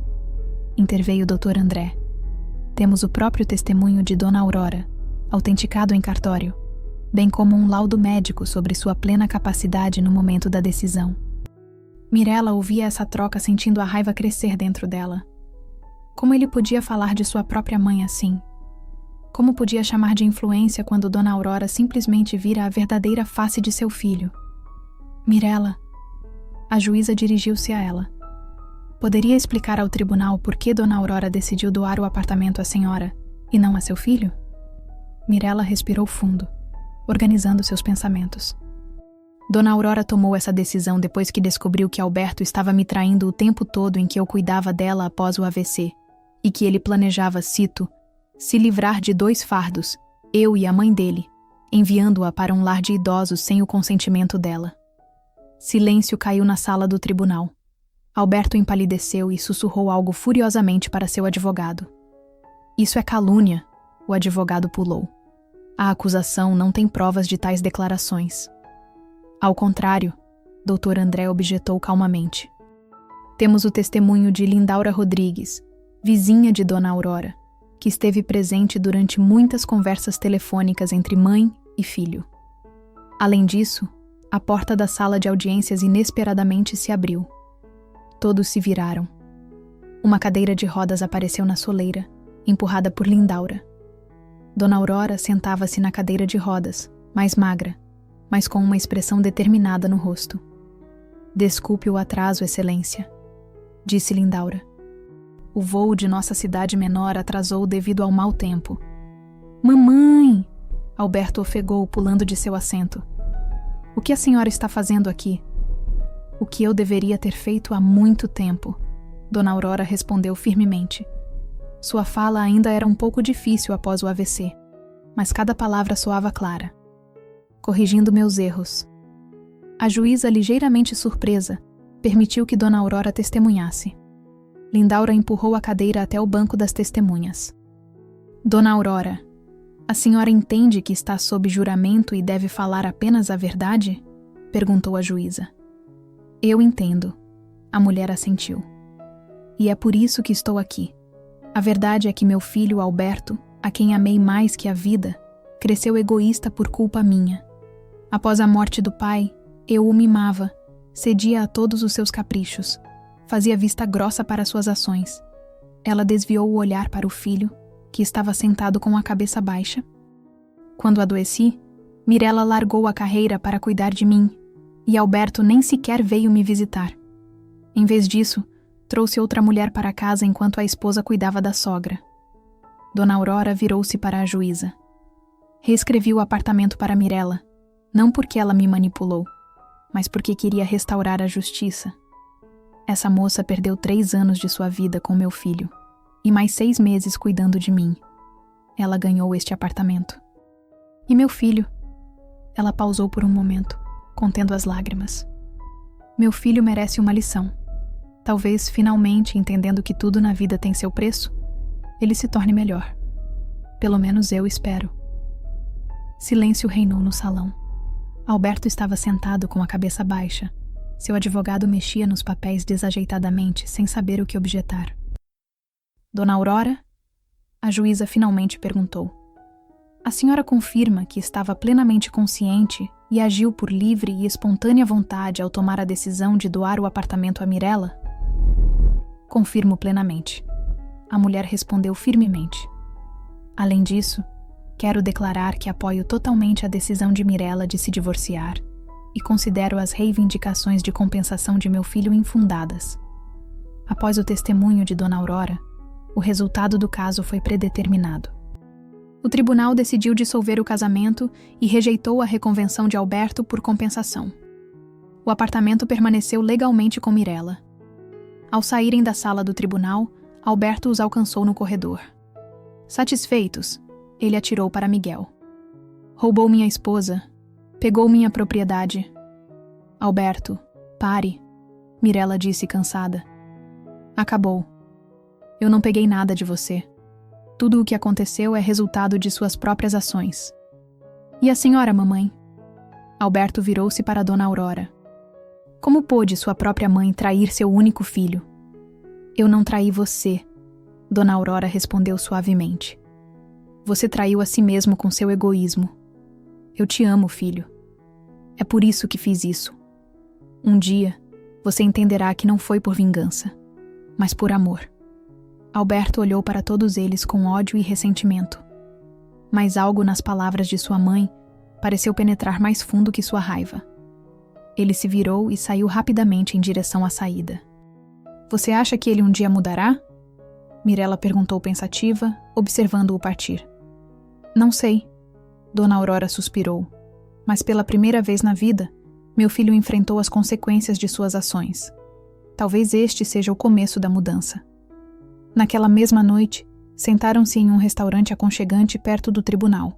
interveio o Dr. André. Temos o próprio testemunho de Dona Aurora, autenticado em cartório, bem como um laudo médico sobre sua plena capacidade no momento da decisão. Mirella ouvia essa troca sentindo a raiva crescer dentro dela. Como ele podia falar de sua própria mãe assim? Como podia chamar de influência quando Dona Aurora simplesmente vira a verdadeira face de seu filho? Mirella. A juíza dirigiu-se a ela. Poderia explicar ao tribunal por que Dona Aurora decidiu doar o apartamento à senhora e não a seu filho? Mirella respirou fundo, organizando seus pensamentos. Dona Aurora tomou essa decisão depois que descobriu que Alberto estava me traindo o tempo todo em que eu cuidava dela após o AVC e que ele planejava, cito, se livrar de 2 fardos, eu e a mãe dele, enviando-a para um lar de idosos sem o consentimento dela. Silêncio caiu na sala do tribunal. Alberto empalideceu e sussurrou algo furiosamente para seu advogado. Isso é calúnia, o advogado pulou. A acusação não tem provas de tais declarações. Ao contrário, Dr. André objetou calmamente. Temos o testemunho de Lindaura Rodrigues, vizinha de Dona Aurora, que esteve presente durante muitas conversas telefônicas entre mãe e filho. Além disso, a porta da sala de audiências inesperadamente se abriu. Todos se viraram. Uma cadeira de rodas apareceu na soleira, empurrada por Lindaura. Dona Aurora sentava-se na cadeira de rodas, mais magra, mas com uma expressão determinada no rosto. Desculpe o atraso, Excelência, disse Lindaura. O voo de nossa cidade menor atrasou devido ao mau tempo. Mamãe! Alberto ofegou, pulando de seu assento. O que a senhora está fazendo aqui? O que eu deveria ter feito há muito tempo, Dona Aurora respondeu firmemente. Sua fala ainda era um pouco difícil após o AVC, mas cada palavra soava clara. Corrigindo meus erros. A juíza, ligeiramente surpresa, permitiu que Dona Aurora testemunhasse. Lindaura empurrou a cadeira até o banco das testemunhas. Dona Aurora, a senhora entende que está sob juramento e deve falar apenas a verdade? Perguntou a juíza. Eu entendo. A mulher assentiu. E é por isso que estou aqui. A verdade é que meu filho Alberto, a quem amei mais que a vida, cresceu egoísta por culpa minha. Após a morte do pai, eu o mimava, cedia a todos os seus caprichos, fazia vista grossa para suas ações. Ela desviou o olhar para o filho, que estava sentado com a cabeça baixa. Quando adoeci, Mirella largou a carreira para cuidar de mim, e Alberto nem sequer veio me visitar. Em vez disso, trouxe outra mulher para casa enquanto a esposa cuidava da sogra. Dona Aurora virou-se para a juíza. Reescrevi o apartamento para Mirella, não porque ela me manipulou, mas porque queria restaurar a justiça. Essa moça perdeu 3 anos de sua vida com meu filho, e mais 6 meses cuidando de mim. Ela ganhou este apartamento. E meu filho? Ela pausou por um momento, contendo as lágrimas. Meu filho merece uma lição. Talvez, finalmente, entendendo que tudo na vida tem seu preço, ele se torne melhor. Pelo menos eu espero. Silêncio reinou no salão. Alberto estava sentado com a cabeça baixa. Seu advogado mexia nos papéis desajeitadamente, sem saber o que objetar. Dona Aurora? A juíza finalmente perguntou. A senhora confirma que estava plenamente consciente e agiu por livre e espontânea vontade ao tomar a decisão de doar o apartamento a Mirella? Confirmo plenamente. A mulher respondeu firmemente. Além disso, quero declarar que apoio totalmente a decisão de Mirella de se divorciar e considero as reivindicações de compensação de meu filho infundadas. Após o testemunho de Dona Aurora, o resultado do caso foi predeterminado. O tribunal decidiu dissolver o casamento e rejeitou a reconvenção de Alberto por compensação. O apartamento permaneceu legalmente com Mirella. Ao saírem da sala do tribunal, Alberto os alcançou no corredor. Satisfeitos, ele atirou para Miguel. Roubou minha esposa. Pegou minha propriedade. Alberto, pare, Mirella disse cansada. Acabou. Eu não peguei nada de você. Tudo o que aconteceu é resultado de suas próprias ações. E a senhora, mamãe? Alberto virou-se para Dona Aurora. Como pôde sua própria mãe trair seu único filho? Eu não traí você, Dona Aurora respondeu suavemente. Você traiu a si mesmo com seu egoísmo. Eu te amo, filho. É por isso que fiz isso. Um dia, você entenderá que não foi por vingança, mas por amor. Alberto olhou para todos eles com ódio e ressentimento. Mas algo nas palavras de sua mãe pareceu penetrar mais fundo que sua raiva. Ele se virou e saiu rapidamente em direção à saída. Você acha que ele um dia mudará? Mirella perguntou pensativa, observando-o partir. Não sei. Dona Aurora suspirou. Mas pela primeira vez na vida, meu filho enfrentou as consequências de suas ações. Talvez este seja o começo da mudança. Naquela mesma noite, sentaram-se em um restaurante aconchegante perto do tribunal.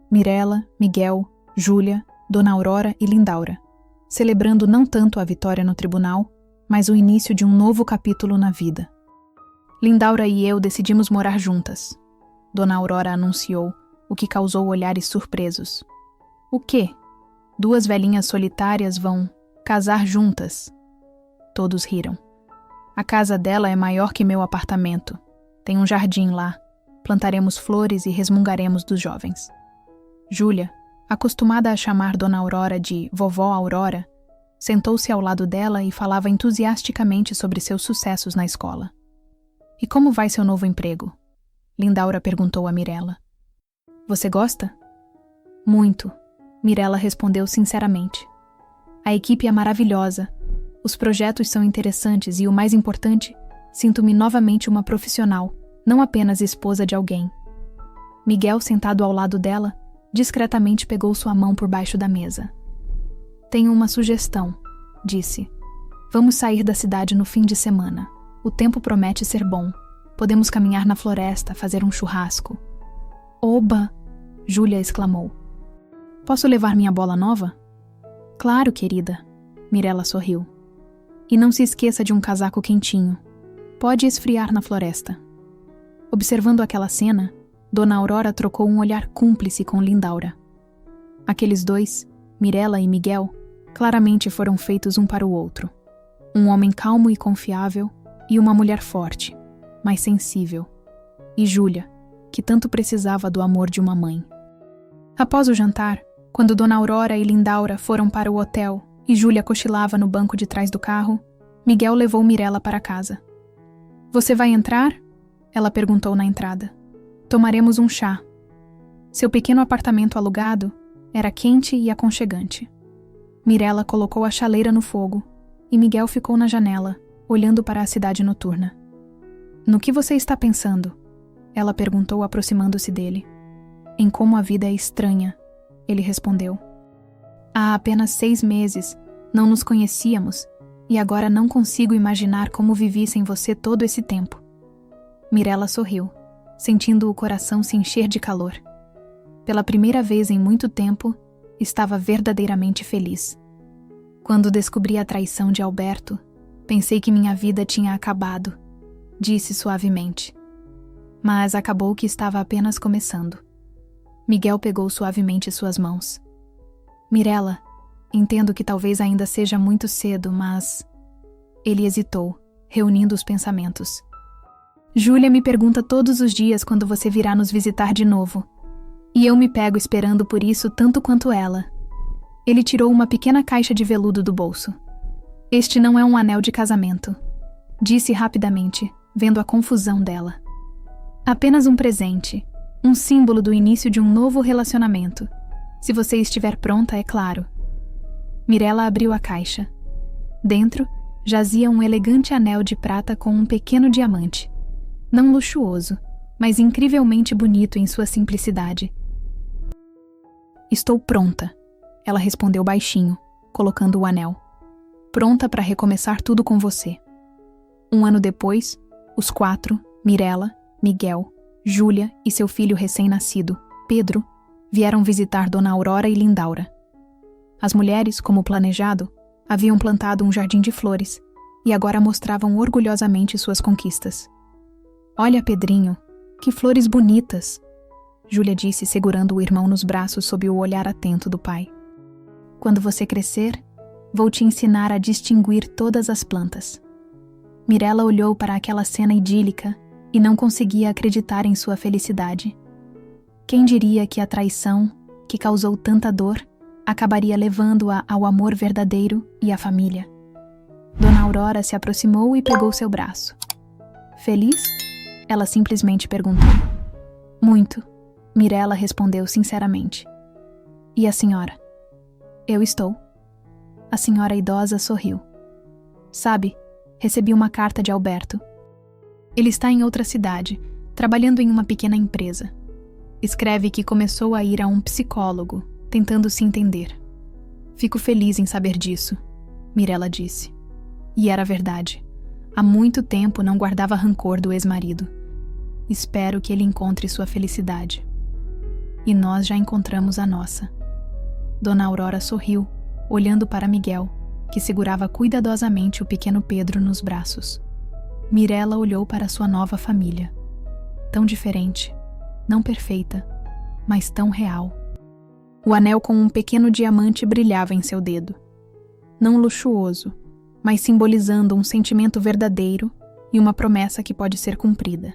Mirella, Miguel, Júlia, Dona Aurora e Lindaura, celebrando não tanto a vitória no tribunal, mas o início de um novo capítulo na vida. Lindaura e eu decidimos morar juntas. Dona Aurora anunciou, o que causou olhares surpresos. O quê? Duas velhinhas solitárias vão casar juntas? Todos riram. A casa dela é maior que meu apartamento. Tem um jardim lá. Plantaremos flores e resmungaremos dos jovens. Júlia, acostumada a chamar Dona Aurora de Vovó Aurora, sentou-se ao lado dela e falava entusiasticamente sobre seus sucessos na escola. E como vai seu novo emprego? Lindaura perguntou a Mirella. Você gosta? Muito, Mirella respondeu sinceramente. A equipe é maravilhosa, os projetos são interessantes e, o mais importante, sinto-me novamente uma profissional, não apenas esposa de alguém. Miguel, sentado ao lado dela, discretamente pegou sua mão por baixo da mesa. Tenho uma sugestão, disse. Vamos sair da cidade no fim de semana. O tempo promete ser bom. Podemos caminhar na floresta, fazer um churrasco. Oba! Júlia exclamou. Posso levar minha bola nova? Claro, querida. Mirella sorriu. E não se esqueça de um casaco quentinho. Pode esfriar na floresta. Observando aquela cena, Dona Aurora trocou um olhar cúmplice com Lindaura. Aqueles dois, Mirella e Miguel, claramente foram feitos um para o outro. Um homem calmo e confiável e uma mulher forte, mas sensível. E Júlia, que tanto precisava do amor de uma mãe. Após o jantar, quando Dona Aurora e Lindaura foram para o hotel e Júlia cochilava no banco de trás do carro, Miguel levou Mirella para casa. Você vai entrar? Ela perguntou na entrada. Tomaremos um chá. Seu pequeno apartamento alugado era quente e aconchegante. Mirella colocou a chaleira no fogo e Miguel ficou na janela, olhando para a cidade noturna. No que você está pensando? Ela perguntou, aproximando-se dele. Em como a vida é estranha, ele respondeu. Há apenas 6 meses, não nos conhecíamos e agora não consigo imaginar como vivi sem você todo esse tempo. Mirella sorriu, sentindo o coração se encher de calor. Pela primeira vez em muito tempo, estava verdadeiramente feliz. Quando descobri a traição de Alberto, pensei que minha vida tinha acabado, disse suavemente. Mas acabou que estava apenas começando. Miguel pegou suavemente suas mãos. Mirella, entendo que talvez ainda seja muito cedo, mas... Ele hesitou, reunindo os pensamentos. Júlia me pergunta todos os dias quando você virá nos visitar de novo. E eu me pego esperando por isso tanto quanto ela. Ele tirou uma pequena caixa de veludo do bolso. Este não é um anel de casamento, disse rapidamente, vendo a confusão dela. Apenas um presente, um símbolo do início de um novo relacionamento. Se você estiver pronta, é claro. Mirella abriu a caixa. Dentro, jazia um elegante anel de prata com um pequeno diamante. Não luxuoso, mas incrivelmente bonito em sua simplicidade. Estou pronta, ela respondeu baixinho, colocando o anel. Pronta para recomeçar tudo com você. 1 ano depois, os 4, Mirella, Miguel, Júlia e seu filho recém-nascido, Pedro, vieram visitar Dona Aurora e Lindaura. As mulheres, como planejado, haviam plantado um jardim de flores e agora mostravam orgulhosamente suas conquistas. Olha, Pedrinho, que flores bonitas, Júlia disse, segurando o irmão nos braços sob o olhar atento do pai. Quando você crescer, vou te ensinar a distinguir todas as plantas. Mirella olhou para aquela cena idílica e não conseguia acreditar em sua felicidade. Quem diria que a traição, que causou tanta dor, acabaria levando-a ao amor verdadeiro e à família? Dona Aurora se aproximou e pegou seu braço. Feliz? Ela simplesmente perguntou. Muito, Mirella respondeu sinceramente. E a senhora? Eu estou. A senhora idosa sorriu. Sabe, recebi uma carta de Alberto. Ele está em outra cidade, trabalhando em uma pequena empresa. Escreve que começou a ir a um psicólogo, tentando se entender. Fico feliz em saber disso, Mirella disse. E era verdade. Há muito tempo não guardava rancor do ex-marido. Espero que ele encontre sua felicidade. E nós já encontramos a nossa. Dona Aurora sorriu, olhando para Miguel, que que segurava cuidadosamente o pequeno Pedro nos braços. Mirella olhou para sua nova família. Tão diferente, não perfeita, mas tão real. O anel com um pequeno diamante brilhava em seu dedo. Não luxuoso, mas simbolizando um sentimento verdadeiro e uma promessa que pode ser cumprida.